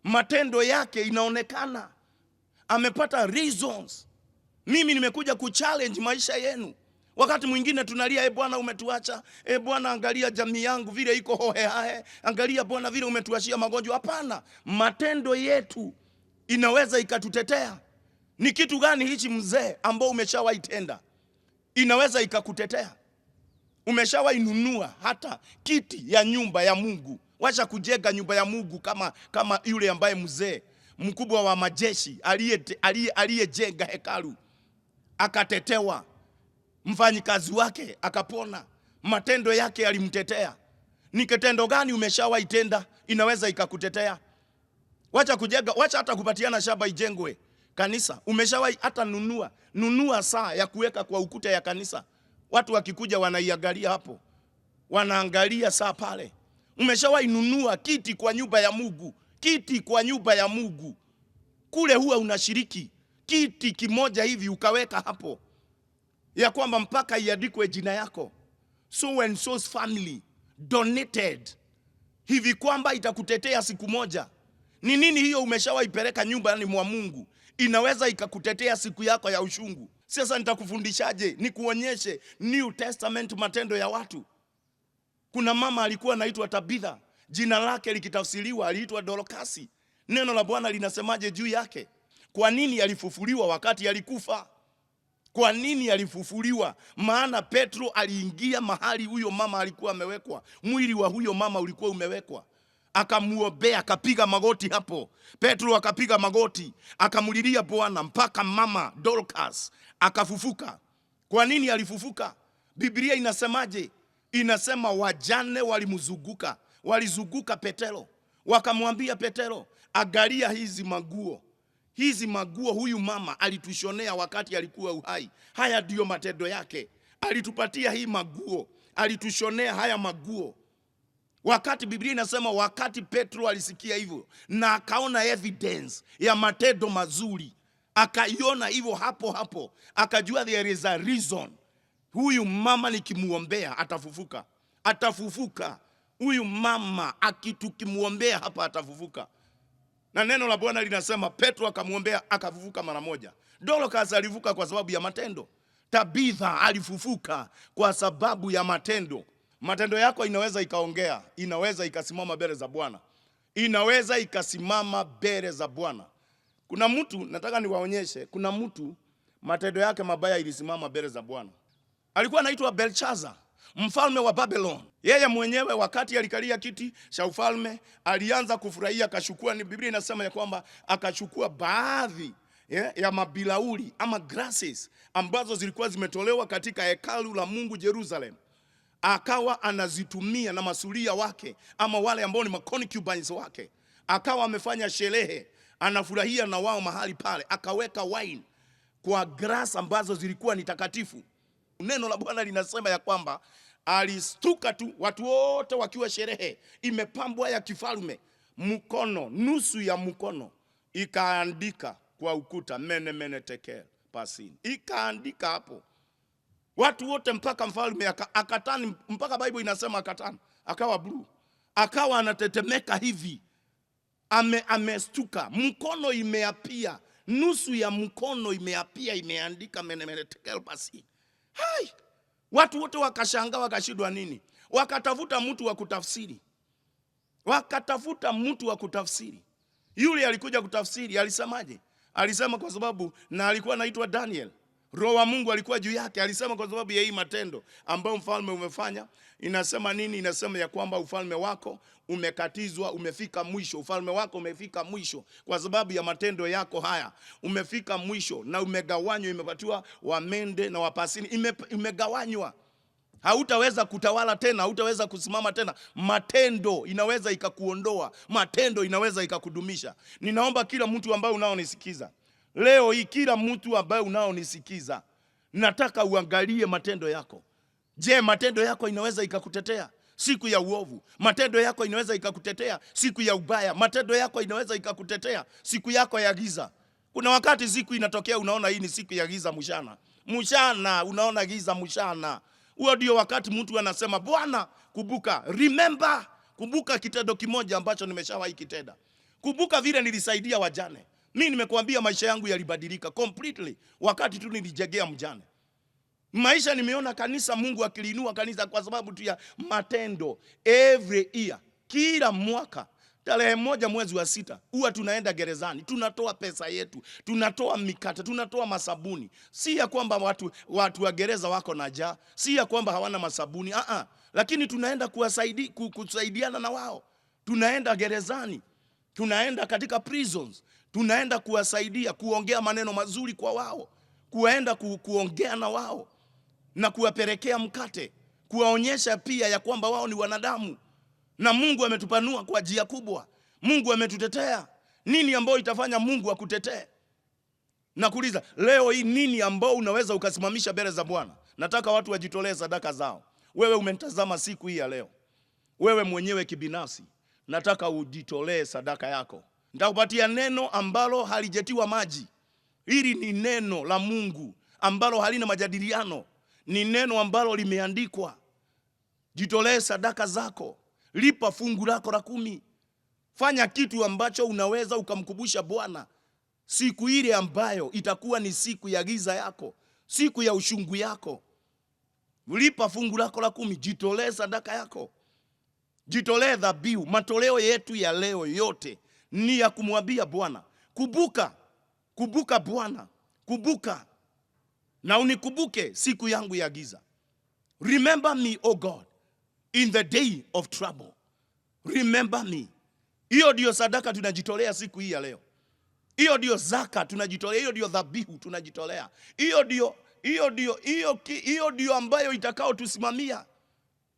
matendo yake inaonekana, amepata reasons. Mimi nimekuja kuchallenge maisha yenu. Wakati mwingine tunalia, Bwana umetuacha, Bwana angalia jamii yangu vile iko hohehahe, angalia Bwana vile umetuashia magonjwa. Hapana, matendo yetu inaweza ikatutetea. Ni kitu gani hichi mzee ambao umeshawahi tenda inaweza ikakutetea? Umeshawahi nunua hata kiti ya nyumba ya Mungu, wacha kujenga nyumba ya Mungu kama yule ambaye mzee mkubwa wa majeshi aliyejenga hekalu akatetewa, mfanyikazi wake akapona, matendo yake yalimtetea. Ni kitendo gani umeshawahi tenda inaweza ikakutetea? Wacha kujenga, wacha hata kupatiana shamba ijengwe, kanisa. Umeshawahi hata nunua saa ya kuweka kwa ukuta ya kanisa, watu wakikuja wanaiangalia hapo, wanaangalia saa pale. Umeshawahi nunua kiti kwa nyumba ya Mungu? Kiti kwa nyumba ya Mungu kule huwa unashiriki kiti kimoja hivi ukaweka hapo, ya kwamba mpaka iandikwe jina yako, so and so's family donated, hivi kwamba itakutetea siku moja. Ni nini hiyo? Umeshawahi peleka nyumbani mwa Mungu, inaweza ikakutetea siku yako ya ushungu. Sasa nitakufundishaje? Nikuonyeshe New Testament matendo ya watu. Kuna mama alikuwa anaitwa Tabitha, jina lake likitafsiriwa aliitwa Dorokasi. Neno la Bwana linasemaje juu yake? Kwa nini alifufuliwa wakati alikufa? Kwa nini alifufuliwa? Maana Petro aliingia mahali huyo mama alikuwa amewekwa, mwili wa huyo mama ulikuwa umewekwa, akamuombea, akapiga magoti hapo. Petro akapiga magoti, akamulilia Bwana mpaka mama Dorcas akafufuka. Kwa nini alifufuka? Biblia inasemaje? Inasema wajane walizunguka Petro, wakamwambia Petro, angalia hizi maguo. Hizi maguo huyu mama alitushonea wakati alikuwa uhai. Haya ndiyo matendo yake. Alitupatia hii maguo, alitushonea haya maguo. Wakati Biblia inasema wakati Petro alisikia hivyo na akaona evidence ya matendo mazuri, akaiona hivyo hapo hapo, akajua there is a reason. Huyu mama nikimuombea atafufuka. Atafufuka. Huyu mama tukimwombea hapa atafufuka. Na neno la Bwana linasema Petro akamuombea akafufuka mara moja. Dorcas alifufuka kwa sababu ya matendo. Tabitha alifufuka kwa sababu ya matendo. Matendo yako inaweza ikaongea, inaweza ikasimama mbele za Bwana. Inaweza ikasimama mbele za Bwana. Kuna mtu, nataka niwaonyeshe, kuna mtu matendo yake mabaya ilisimama mbele za Bwana. Alikuwa anaitwa Belshaza, mfalme wa Babylon. Yeye mwenyewe wakati alikalia kiti cha ufalme alianza kufurahia, akachukua, ni Biblia inasema ya kwamba akachukua baadhi ya mabilauri ama grasses ambazo zilikuwa zimetolewa katika hekalu la Mungu Jerusalem, akawa anazitumia na masuria wake ama wale ambao ni concubines wake, akawa amefanya sherehe, anafurahia na wao mahali pale, akaweka wine kwa grass ambazo zilikuwa ni takatifu. Neno la Bwana linasema ya kwamba alistuka tu, watu wote wakiwa sherehe, imepambwa ya kifalme, mkono, nusu ya mkono ikaandika kwa ukuta mene tekel pasini, ikaandika hapo. Watu wote mpaka mfalme akatani, mpaka Bible inasema akatani, akawa blue, akawa anatetemeka hivi, amestuka, mkono imeapia, nusu ya mkono imeapia, imeandika mene tekel pasini. Hai! Watu wote wakashangaa, wakashindwa nini? Wakatafuta mtu wa kutafsiri. Yule alikuja kutafsiri, alisemaje? Alisema kwa sababu, na alikuwa anaitwa Daniel, Roho wa Mungu alikuwa juu yake. Alisema kwa sababu ya hii matendo ambayo mfalme umefanya. Inasema nini? Inasema ya kwamba ufalme wako umekatizwa, umefika mwisho. Ufalme wako umefika mwisho kwa sababu ya matendo yako haya. Umefika mwisho na umegawanywa, imepatiwa Wamede na Wapasini, imegawanywa. Hautaweza kutawala tena, hautaweza kusimama tena. Matendo inaweza ikakuondoa, matendo inaweza ikakudumisha. Ninaomba kila mtu ambaye unaonisikiza leo hii, kila mtu ambaye unaonisikiza, nataka uangalie matendo yako. Je, matendo yako inaweza ikakutetea siku ya uovu? Matendo yako inaweza ikakutetea siku ya ubaya? Matendo yako inaweza ikakutetea siku yako ya giza? Kuna wakati siku inatokea unaona hii ni siku ya giza mchana, unaona giza mchana. Huo ndio wakati mtu anasema, Bwana kumbuka, remember, kumbuka kitendo kimoja ambacho nimeshawahi kitenda. Kumbuka vile nilisaidia wajane. Mimi nimekuambia maisha yangu yalibadilika completely wakati tu nilijegea mjane. Maisha nimeona kanisa, Mungu akiliinua kanisa kwa sababu tu ya matendo. Every year, kila mwaka tarehe 1 mwezi wa 6 huwa tunaenda gerezani, tunatoa pesa yetu, tunatoa mikate, tunatoa masabuni. Si ya kwamba watu wa gereza wako na njaa, si ya kwamba hawana masabuni, lakini tunaenda kusaidiana na wao. Tunaenda gerezani, tunaenda katika prisons, tunaenda kuwasaidia, kuongea maneno mazuri kwa wao, kuenda kuongea na wao na kuwapelekea mkate, kuwaonyesha pia ya kwamba wao ni wanadamu na Mungu ametupanua kwa njia kubwa. Mungu ametutetea. Nini ambayo itafanya Mungu akutetee? Nakuuliza leo hii, nini ambao unaweza ukasimamisha mbele za Bwana? Nataka watu wajitolee sadaka zao. Wewe umenitazama siku hii ya leo, wewe mwenyewe kibinafsi, nataka ujitolee sadaka yako. Nitakupatia neno ambalo halijetiwa maji. Hili ni neno la Mungu ambalo halina majadiliano, ni neno ambalo limeandikwa. Jitolee sadaka zako, lipa fungu lako la 10. Fanya kitu ambacho unaweza ukamkumbusha Bwana siku ile ambayo itakuwa ni siku ya giza yako, siku ya ushungu yako. Lipa fungu lako la 10, jitolee sadaka yako, jitolee dhabihu. Matoleo yetu ya leo yote ni ya kumwambia Bwana, kumbuka Bwana, kumbuka na unikumbuke siku yangu ya giza. Remember me, O God, in the day of trouble. Remember me. Hiyo ndio sadaka tunajitolea siku hii ya leo. Hiyo ndio zaka tunajitolea, hiyo ndio dhabihu tunajitolea. Hiyo ndio ambayo itakao tusimamia.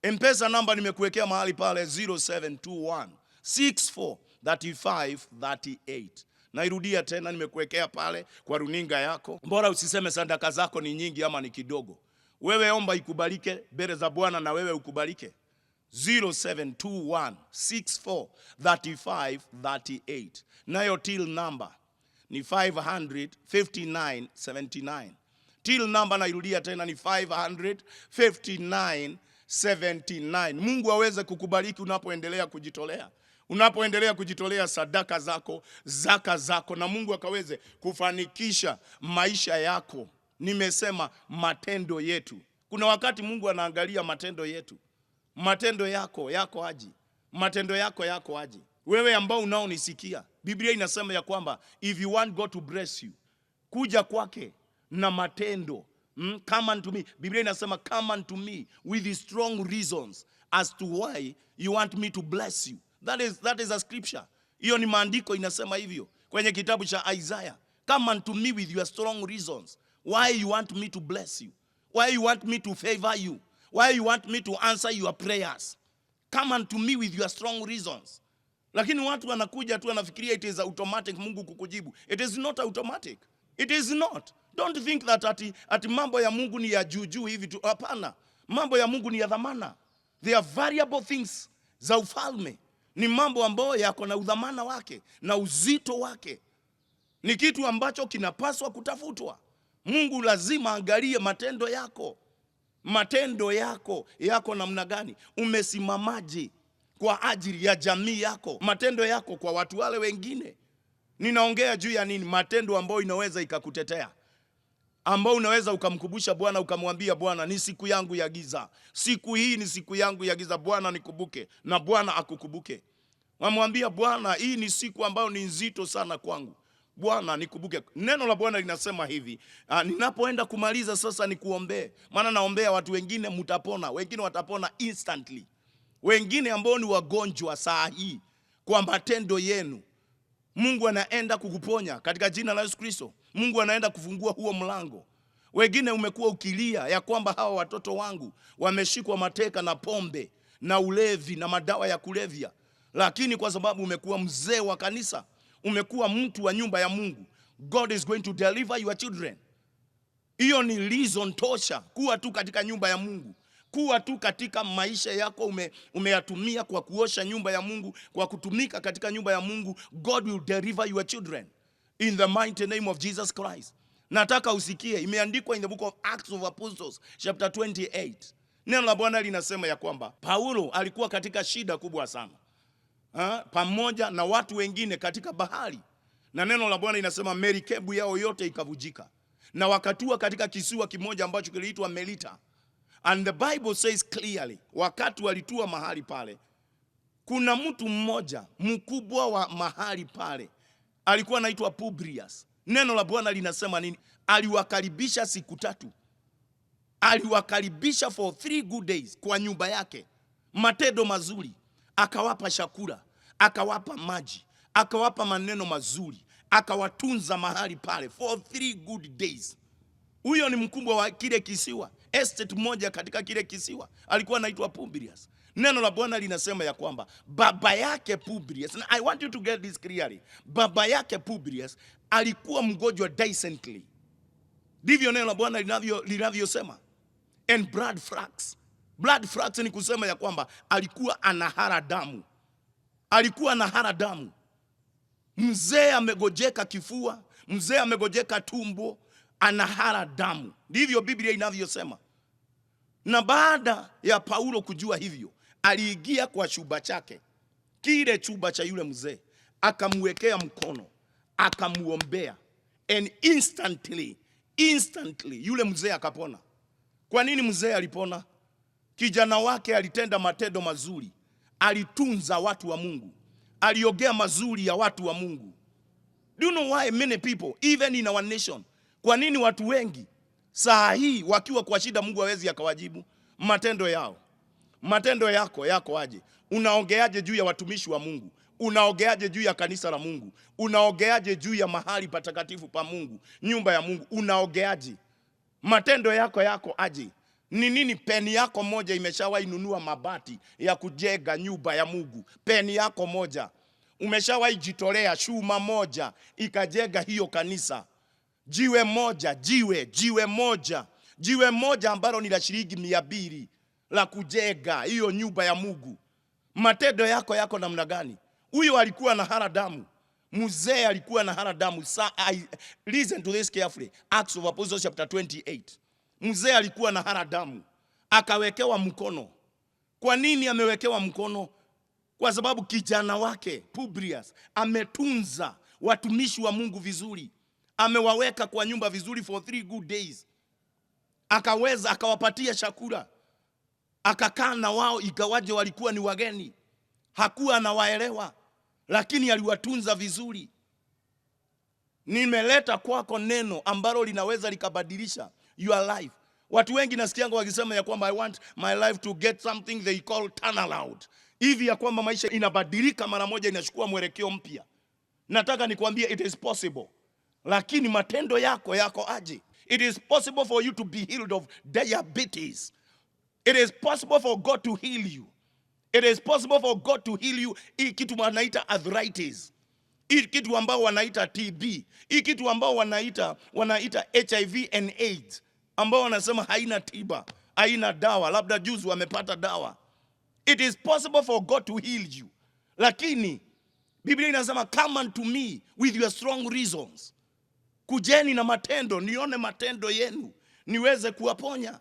M-Pesa namba nimekuwekea mahali pale 0721643538. Nairudia tena, nimekuwekea pale kwa runinga yako. Mbona usiseme sadaka zako ni nyingi ama ni kidogo? Wewe omba ikubalike mbele za Bwana na wewe ukubalike. 0721643538. Nayo till number ni 55979. Till number nairudia tena ni 55979. Mungu aweze kukubariki unapoendelea kujitolea. Unapoendelea kujitolea sadaka zako, zaka zako, na Mungu akaweze kufanikisha maisha yako. Nimesema matendo yetu. Kuna wakati Mungu anaangalia matendo yetu. Matendo yako aje? Matendo yako aje? Wewe ambao unaonisikia, Biblia inasema ya kwamba if you want God to bless you, kuja kwake na matendo. Come unto me. Biblia inasema come unto me with strong reasons as to why you want me to bless you. That is a scripture. Hiyo ni maandiko inasema hivyo kwenye kitabu cha Isaiah. Come unto me with your strong reasons why you want me to bless you, why you want me to favor you, why you want me to answer your prayers. Come unto me with your strong reasons. Lakini watu wanakuja tu wanafikiria it is automatic Mungu kukujibu. It is not automatic. It is not. Don't think that ati mambo ya Mungu ni ya juu hivi tu. Hapana. Mambo ya Mungu ni ya dhamana. They are variable things za ufalme. Ni mambo ambayo yako na udhamana wake na uzito wake. Ni kitu ambacho kinapaswa kutafutwa. Mungu lazima angalie matendo yako. Matendo yako namna gani? Umesimamaje kwa ajili ya jamii yako? Matendo yako kwa watu wale wengine. Ninaongea juu ya nini? Matendo ambayo inaweza ikakutetea, ambao unaweza ukamkumbusha Bwana, ukamwambia Bwana, ni siku yangu ya giza. Siku hii ni siku yangu ya giza, Bwana nikumbuke, na Bwana akukumbuke. Wamwambia Bwana, hii ni siku ambayo ni nzito sana kwangu. Bwana nikumbuke. Neno la Bwana linasema hivi, ninapoenda kumaliza sasa nikuombee. Maana naombea watu wengine mtapona, wengine watapona instantly. Wengine ambao ni wagonjwa saa hii kwa matendo yenu, Mungu anaenda kukuponya katika jina la Yesu Kristo. Mungu anaenda kufungua huo mlango. Wengine umekuwa ukilia ya kwamba hawa watoto wangu wameshikwa mateka na pombe na ulevi na madawa ya kulevya. Lakini kwa sababu umekuwa mzee wa kanisa, umekuwa mtu wa nyumba ya Mungu, God is going to deliver your children. Hiyo ni reason tosha kuwa tu katika nyumba ya Mungu. Kuwa tu katika maisha yako umeyatumia kwa kuosha nyumba ya Mungu, kwa kutumika katika nyumba ya Mungu. God will deliver your children in the mighty name of Jesus Christ. Nataka usikie, imeandikwa in the book of Acts of Apostles chapter 28. Neno la Bwana linasema ya kwamba Paulo alikuwa katika shida kubwa sana, pamoja na watu wengine katika bahari. Na neno la Bwana linasema merikebu yao yote ikavujika, na wakatua katika kisiwa kimoja ambacho kiliitwa Melita. And the Bible says clearly, wakati walitua mahali pale, kuna mtu mmoja mkubwa wa mahali pale alikuwa anaitwa Publius. Neno la Bwana linasema nini? Aliwakaribisha siku 3. Aliwakaribisha for 3 good days kwa nyumba yake. Matendo mazuri, akawapa chakula, akawapa maji, akawapa maneno mazuri, akawatunza mahali pale for 3 good days. Huyo ni mkubwa wa kile kisiwa. Estate moja katika kile kisiwa alikuwa anaitwa Publius. Neno la Bwana linasema ya kwamba baba yake Publius, and I want you to get this clearly, baba yake Publius alikuwa mgonjwa dysentery. Ndivyo neno la Bwana linavyosema. And blood flux. Blood flux ni kusema ya kwamba alikuwa anahara damu. Alikuwa anahara damu. Mzee amegojeka kifua, mzee amegojeka tumbo, anahara damu. Ndivyo Biblia inavyosema. Na baada ya Paulo kujua hivyo, aliingia kwa chumba chake, kile chumba cha yule mzee, akamwekea mkono, akamuombea, and instantly yule mzee akapona. Kwa nini mzee alipona? Kijana wake alitenda matendo mazuri, alitunza watu wa Mungu, aliongea mazuri ya watu wa Mungu. Do you know why many people, even in our nation, kwa nini watu wengi saa hii wakiwa kwa shida Mungu hawezi akawajibu? Matendo yao. Matendo yako aje? Unaongeaje juu ya watumishi wa Mungu? Unaongeaje juu ya kanisa la Mungu? Unaongeaje juu ya mahali patakatifu pa Mungu, nyumba ya Mungu? Unaongeaje? Matendo yako aje? Ni nini? Peni yako moja imeshawahi nunua mabati ya kujenga nyumba ya Mungu? Peni yako moja. Umeshawahi jitolea shuma moja ikajenga hiyo kanisa? Jiwe moja ambalo ni la shilingi 200 la kujenga hiyo nyumba ya Mungu. Matendo yako namna gani? Huyo alikuwa na hara damu. Mzee alikuwa na hara damu. Listen to this carefully. Acts of Apostles chapter 28. Mzee alikuwa na hara damu, akawekewa mkono. Kwa nini amewekewa mkono? Kwa sababu kijana wake Publius ametunza watumishi wa Mungu vizuri, amewaweka kwa nyumba vizuri for 3 good days. Akawapatia chakula, akakaa na wao, ikawaje walikuwa ni wageni, hakuwa anawaelewa, lakini aliwatunza vizuri. Nimeleta kwako neno ambalo linaweza likabadilisha your life. Watu wengi nasikianga wakisema ya kwamba I want my life to get something they call turnaround. Hivi ya kwamba maisha inabadilika mara moja, inachukua mwelekeo mpya. Nataka nikwambie it is possible. Lakini matendo yako aje? It is possible for you to be healed of diabetes. It is possible for God to heal you. It is possible for God to heal you. Hii kitu wanaita arthritis. Hii kitu ambao wanaita TB. Hii kitu ambao wanaita HIV and AIDS. Ambao wanasema haina tiba, haina dawa, labda juzi wamepata dawa. It is possible for God to heal you. Lakini Biblia inasema come unto me with your strong reasons. Kujeni na matendo, nione matendo yenu, niweze kuwaponya.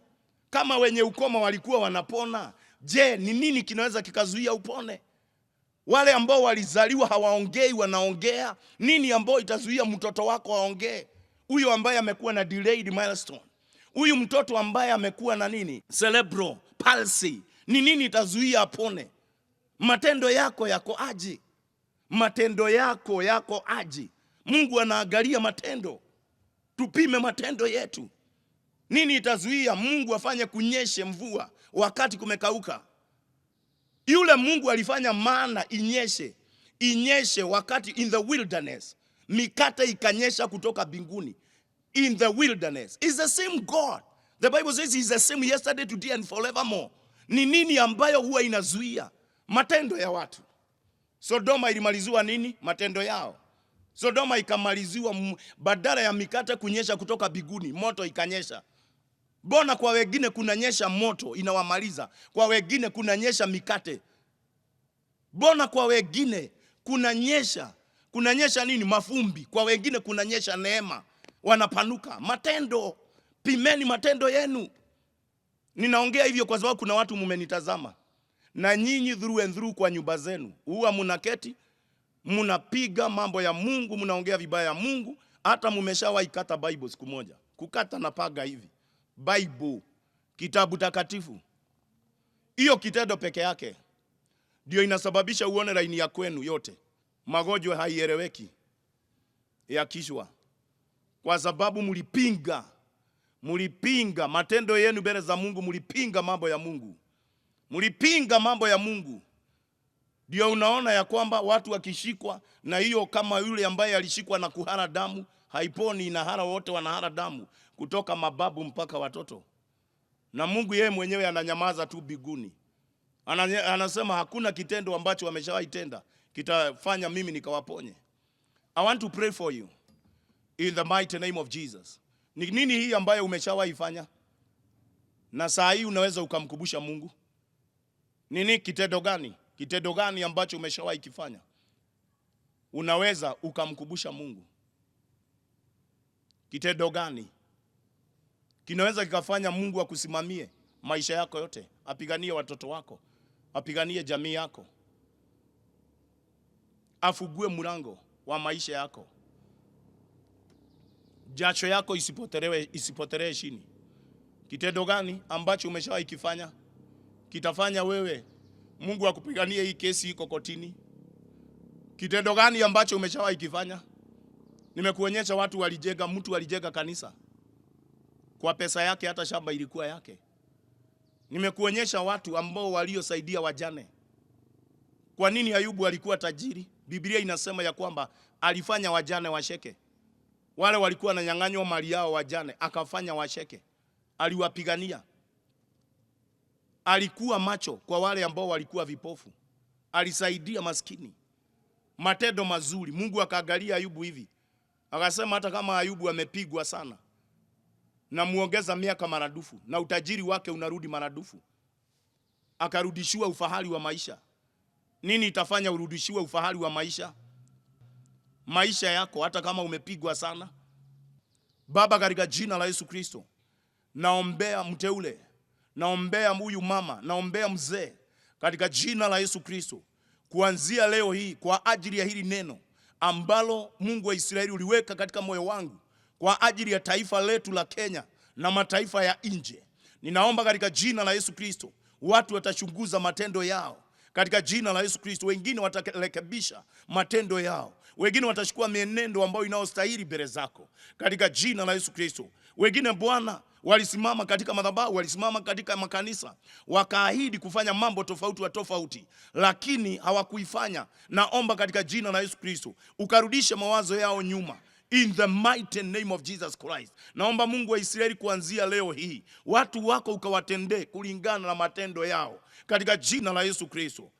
Kama wenye ukoma walikuwa wanapona, je, ni nini kinaweza kikazuia upone? Wale ambao walizaliwa hawaongei wanaongea, nini ambao itazuia mtoto wako aongee? Huyo ambaye amekuwa na delayed milestone, huyu mtoto ambaye amekuwa na nini? Cerebral palsy, ni nini itazuia apone? Matendo yako aje? Matendo yako aje? Mungu anaangalia matendo. Tupime matendo yetu. Nini itazuia Mungu afanye kunyeshe mvua wakati kumekauka? Yule Mungu alifanya mana inyeshe wakati in the wilderness, mikate ikanyesha kutoka mbinguni. In the wilderness is the same God. The Bible says he's the same yesterday, today and forevermore. Ni nini ambayo huwa inazuia? Matendo ya watu. Sodoma ilimaliziwa nini? Matendo yao. Sodoma ikamaliziwa badala ya mikate kunyesha kutoka mbinguni, moto ikanyesha. Bona kwa wengine kunanyesha moto inawamaliza, kwa wengine kunanyesha mikate. Bona kwa wengine kunanyesha nini? Mafumbi. Kwa wengine kunanyesha neema, wanapanuka. Matendo, pimeni matendo yenu. Ninaongea hivyo kwa sababu kuna watu mumenitazama, na nyinyi through and through kwa nyumba zenu huwa mnaketi mnapiga mambo ya Mungu, mnaongea vibaya ya Mungu. Hata mmeshawahi kata Bible siku moja, kukata na paga hivi Bible, kitabu takatifu. Hiyo kitendo peke yake ndio inasababisha uone laini ya kwenu yote magonjwa haieleweki ya kichwa, kwa sababu mlipinga matendo yenu mbele za Mungu, mlipinga mambo ya Mungu. Ndio unaona ya kwamba watu wakishikwa na hiyo, kama yule ambaye alishikwa na kuhara damu, haiponi, inahara, wote wanahara damu kutoka mababu mpaka watoto. Na Mungu yeye mwenyewe ananyamaza tu biguni. Anasema hakuna kitendo ambacho wameshawahi tenda kitafanya mimi nikawaponye. I want to pray for you in the mighty name of Jesus. Ni nini hii ambayo umeshawahi fanya na saa hii unaweza ukamkumbusha Mungu? Nini kitendo gani? Kitendo gani ambacho umeshawahi kifanya unaweza ukamkumbusha Mungu? Kitendo gani kinaweza kikafanya Mungu akusimamie maisha yako yote, apiganie watoto wako, apiganie jamii yako, afugue mlango wa maisha yako, jasho yako isipotelee chini? Kitendo gani ambacho umeshawahi kifanya kitafanya wewe Mungu akupiganie hii kesi iko kotini? Kitendo gani ambacho umeshawahi kifanya? Nimekuonyesha watu mtu alijenga kanisa kwa pesa yake, hata shamba ilikuwa yake. Nimekuonyesha watu ambao waliosaidia wajane. Kwa nini Ayubu alikuwa tajiri? Biblia inasema ya kwamba alifanya wajane washeke. Wale walikuwa wananyang'anywa mali yao wajane, akafanya washeke. Aliwapigania. Alikuwa macho kwa wale ambao walikuwa vipofu. Alisaidia maskini. Matendo mazuri. Mungu akaangalia Ayubu hivi, akasema hata kama Ayubu amepigwa sana, na muongeza miaka maradufu na utajiri wake unarudi maradufu. Akarudishiwa ufahari wa maisha. Nini itafanya urudishiwe ufahari wa maisha? Maisha yako hata kama umepigwa sana. Baba, katika jina la Yesu Kristo, naombea mteule, naombea huyu mama, naombea mzee, katika jina la Yesu Kristo, kuanzia leo hii kwa ajili ya hili neno ambalo Mungu wa Israeli uliweka katika moyo wangu kwa ajili ya taifa letu la Kenya na mataifa ya nje. Ninaomba katika jina la Yesu Kristo, watu watachunguza matendo yao katika jina la Yesu Kristo. Wengine watarekebisha matendo yao, wengine watachukua mienendo ambayo inaostahili mbele zako katika jina la Yesu Kristo. Wengine Bwana walisimama katika madhabahu, walisimama katika makanisa, wakaahidi kufanya mambo tofauti, lakini hawakuifanya. Naomba katika jina la Yesu Kristo ukarudisha mawazo yao nyuma. In the mighty name of Jesus Christ. Naomba Mungu wa Israeli, kuanzia leo hii watu wako ukawatendee kulingana na matendo yao katika jina la Yesu Kristo.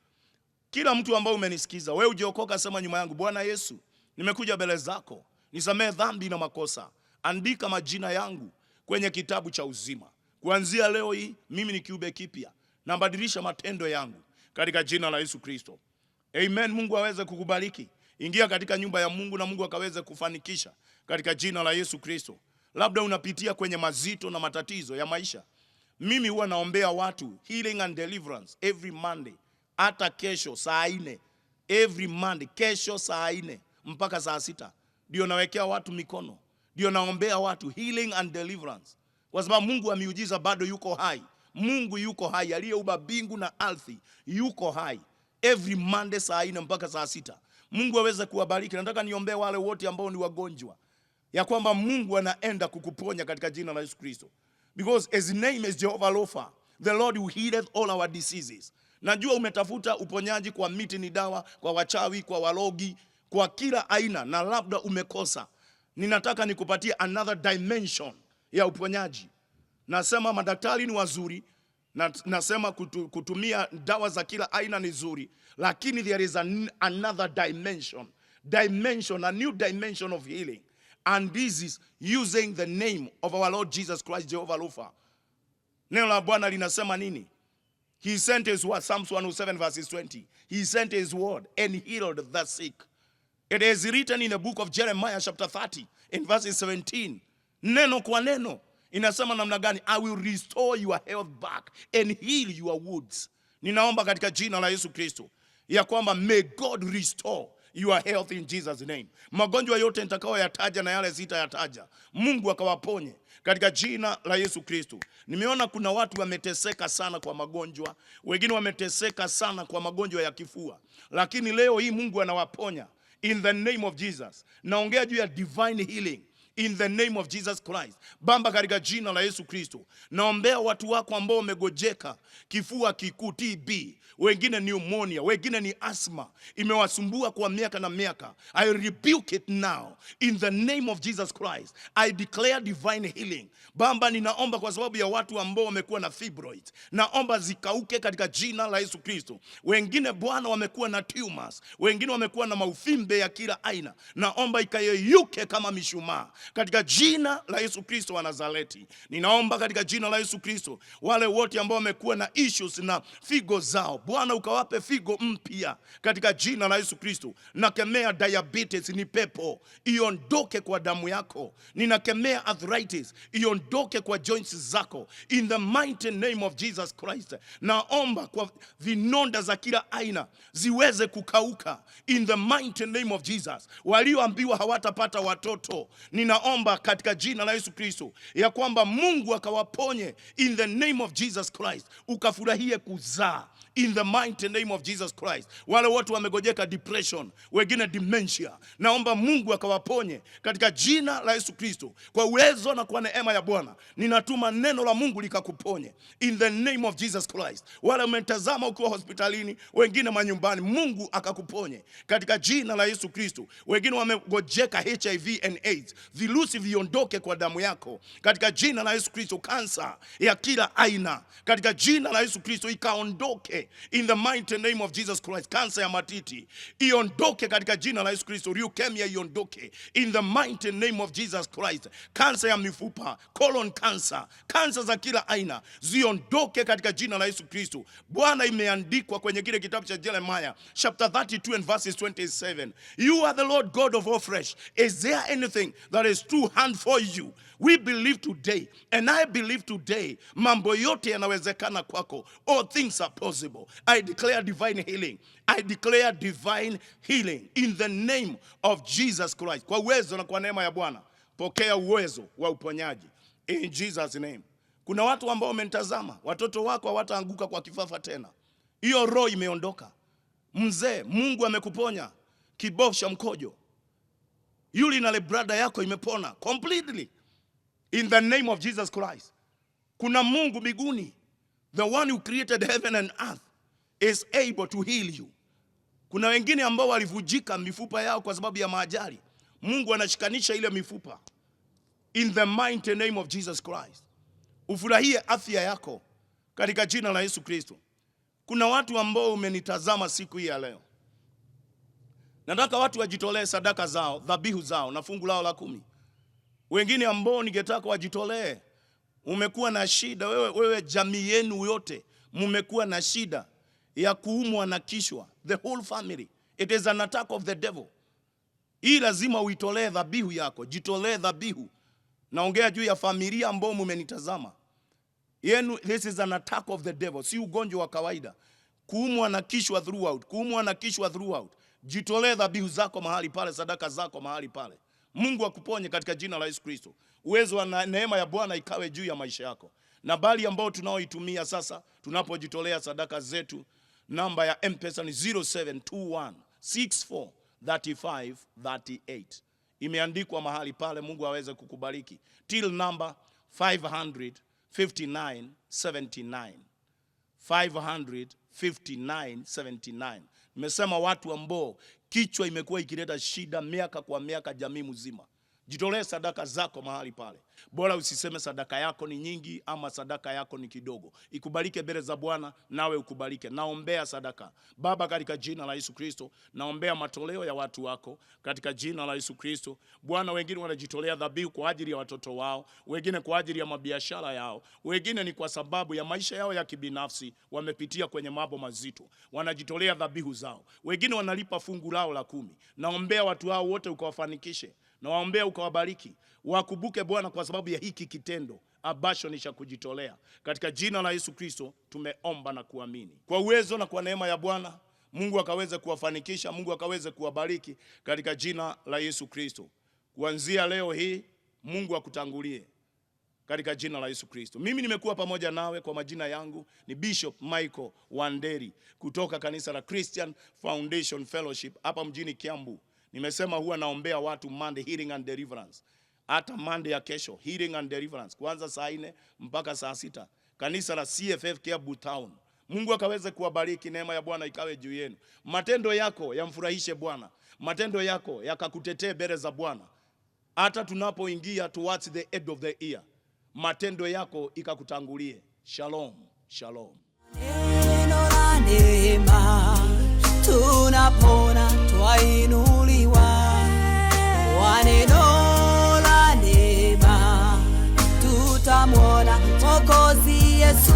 Kila mtu ambao umenisikiza, wewe ujeokoka, sema nyuma yangu: Bwana Yesu, nimekuja mbele zako, nisamehe dhambi na makosa. Andika majina yangu kwenye kitabu cha uzima. Kuanzia leo hii mimi ni kiumbe kipya, nabadilisha matendo yangu katika jina la Yesu Kristo. Amen. Mungu aweze kukubariki. Ingia katika nyumba ya Mungu na Mungu akaweze kufanikisha katika jina la Yesu Kristo. Labda unapitia kwenye mazito na matatizo ya maisha. Mimi huwa naombea watu healing and deliverance every Monday. Hata kesho saa 4. Every Monday, kesho saa 4 mpaka saa 6. Ndio nawekea watu mikono. Ndio naombea watu healing and deliverance. Kwa sababu Mungu wa miujiza bado yuko hai. Mungu yuko hai, aliyeumba mbingu na ardhi yuko hai. Every Monday saa 4 mpaka saa 6. Mungu aweze kuwabariki. Nataka niombee wale wote ambao ni wagonjwa, ya kwamba Mungu anaenda kukuponya katika jina la Yesu Kristo. Because his name is Jehovah Rapha, the Lord who healeth all our diseases. Najua umetafuta uponyaji kwa miti ni dawa, kwa wachawi, kwa walogi, kwa kila aina, na labda umekosa. Ninataka nikupatie another dimension ya uponyaji. Nasema madaktari ni wazuri, nasema kutumia dawa za kila aina ni nzuri, lakini there is another dimension, a new dimension of healing, and this is using the name of our Lord Jesus Christ, Jehovah Rapha. Neno la Bwana linasema nini? He sent his word, Psalms 107 verses 20. He sent his word and healed the sick. It is written in the book of Jeremiah chapter 30 in verses 17. Neno kwa neno inasema namna gani? I will restore your health back and heal your wounds. Ninaomba katika jina la Yesu Kristo ya kwamba may God restore your health in Jesus name. Magonjwa yote nitakayoyataja na yale sitayataja, Mungu akawaponye katika jina la Yesu Kristo. Nimeona kuna watu wameteseka sana kwa magonjwa, wengine wameteseka sana kwa magonjwa ya kifua, lakini leo hii Mungu anawaponya in the name of Jesus. Naongea juu ya divine healing in the name of Jesus Christ. Baba, katika jina la Yesu Kristo, naombea watu wako ambao wamegojeka, kifua kikuu, TB, wengine pneumonia, wengine ni asthma, imewasumbua kwa miaka na miaka. I rebuke it now in the name of Jesus Christ. I declare divine healing. Baba, ninaomba kwa sababu ya watu ambao wamekuwa na fibroids, naomba zikauke katika jina la Yesu Kristo. Wengine Bwana wamekuwa na tumors, wengine wamekuwa na mauvimbe ya kila aina, naomba ikayeyuke kama mishumaa katika jina la Yesu Kristo wa Nazareti. Ninaomba katika jina la Yesu Kristo, wale wote ambao wamekuwa na issues na figo zao, Bwana ukawape figo mpya katika jina la Yesu Kristo. Nakemea diabetes, ni pepo, iondoke kwa damu yako. Ninakemea arthritis, iondoke kwa joints zako in the mighty name of Jesus Christ. Naomba kwa vinonda za kila aina ziweze kukauka in the mighty name of Jesus. Walioambiwa hawatapata watoto, ninaomba katika jina la Yesu Kristo ya kwamba Mungu akawaponye in the name of Jesus Christ, ukafurahie kuzaa in the mighty name of Jesus Christ. Wale watu wamegojeka depression, wengine dementia, naomba Mungu akawaponye katika jina la Yesu Kristo. Kwa uwezo na kwa neema ya Bwana, ninatuma neno la Mungu likakuponye in the name of Jesus Christ. Wale umetazama ukiwa hospitalini, wengine manyumbani, Mungu akakuponye katika jina la Yesu Kristo. Wengine wamegojeka HIV and AIDS, virusi viondoke kwa damu yako katika jina la Yesu Kristo. Kansa ya kila aina katika jina la Yesu Kristo ikaondoke in the mighty name of Jesus Christ. Kansa ya matiti iondoke katika jina la Yesu Kristo. Leukemia iondoke in the mighty name of Jesus Christ. Kansa ya mifupa, colon cancer, kansa za kila aina ziondoke katika jina la Yesu Kristo. Bwana, imeandikwa kwenye kile kitabu cha Jeremiah chapter 32 and verses 27, you are the Lord God of all flesh, is there anything that is too hard for you? We believe today, and I believe today, mambo yote yanawezekana kwako. All things are possible. I declare divine healing. I declare divine healing in the name of Jesus Christ. Kwa uwezo na kwa neema ya Bwana, pokea uwezo wa uponyaji in Jesus name. Kuna watu ambao wamenitazama, watoto wako hawataanguka kwa kifafa tena. Hiyo roho imeondoka. Mzee, Mungu amekuponya kibofu cha mkojo. Urinary bladder yako imepona completely in the name of Jesus Christ. Kuna Mungu mbinguni, the one who created heaven and earth, is able to heal you. Kuna wengine ambao walivujika mifupa yao kwa sababu ya maajali. Mungu anashikanisha ile mifupa in the mighty name of Jesus Christ. Ufurahie afya yako katika jina la Yesu Kristo. Kuna watu ambao umenitazama siku hii ya leo, nataka watu wajitolee sadaka zao, dhabihu zao na fungu lao la 10. Wengine ambao ningetaka wajitolee, umekuwa na shida, wewe jamii yenu yote mmekuwa na shida ya kuumwa na kichwa, the whole family, it is an attack of the devil. Hii lazima uitolee dhabihu yako, jitolee dhabihu. Naongea juu ya familia ambao mmenitazama yenu, this is an attack of the devil, si ugonjwa wa kawaida. Kuumwa na kichwa throughout, kuumwa na kichwa throughout. Jitolee dhabihu zako mahali pale, sadaka zako mahali pale. Mungu akuponye katika jina la Yesu Kristo. Uwezo na neema ya Bwana ikawe juu ya maisha yako. Na bali ambao tunaoitumia sasa tunapojitolea sadaka zetu, namba ya M-Pesa ni 0721643538. Imeandikwa mahali pale, Mungu aweze kukubariki. Till number 55979. 55979. Nimesema watu ambao kichwa imekuwa ikileta shida miaka kwa miaka, jamii mzima. Jitolee sadaka zako mahali pale. Bora usiseme sadaka yako ni nyingi ama sadaka yako ni kidogo. Ikubalike mbele za Bwana, nawe ukubalike. Naombea sadaka. Baba, katika jina la Yesu Kristo, naombea matoleo ya watu wako katika jina la Yesu Kristo. Bwana, wengine wanajitolea dhabihu kwa ajili ya watoto wao, wengine kwa ajili ya mabiashara yao, wengine ni kwa sababu ya maisha yao ya kibinafsi, wamepitia kwenye mambo mazito, wanajitolea dhabihu zao. Wengine wanalipa fungu lao la 10. Naombea watu hao wote ukawafanikishe. Na waombea ukawabariki. Wakumbuke Bwana kwa sababu ya hiki kitendo ambacho ni cha kujitolea. Katika jina la Yesu Kristo tumeomba na kuamini. Kwa uwezo na kwa neema ya Bwana, Mungu akaweze kuwafanikisha, Mungu akaweze kuwabariki katika jina la Yesu Kristo. Kuanzia leo hii, Mungu akutangulie katika jina la Yesu Kristo. Mimi nimekuwa pamoja nawe, kwa majina yangu ni Bishop Michael Wanderi kutoka kanisa la Christian Foundation Fellowship hapa mjini Kiambu. Nimesema huwa naombea watu Monday healing and deliverance. hata Monday ya kesho, healing and deliverance, kuanza saa 4 mpaka saa 6, kanisa la CFF Kiambu Town. Mungu akaweze kuwabariki, neema ya Bwana ikawe juu yenu. Matendo yako yamfurahishe Bwana, matendo yako yakakutetee mbele za Bwana. Hata tunapoingia towards the end of the year, matendo yako ikakutangulie. Shalom, shalom. Neno la neema, tunapona twainuliwa. Kwa neno la neema, tutamwona Mwokozi Yesu.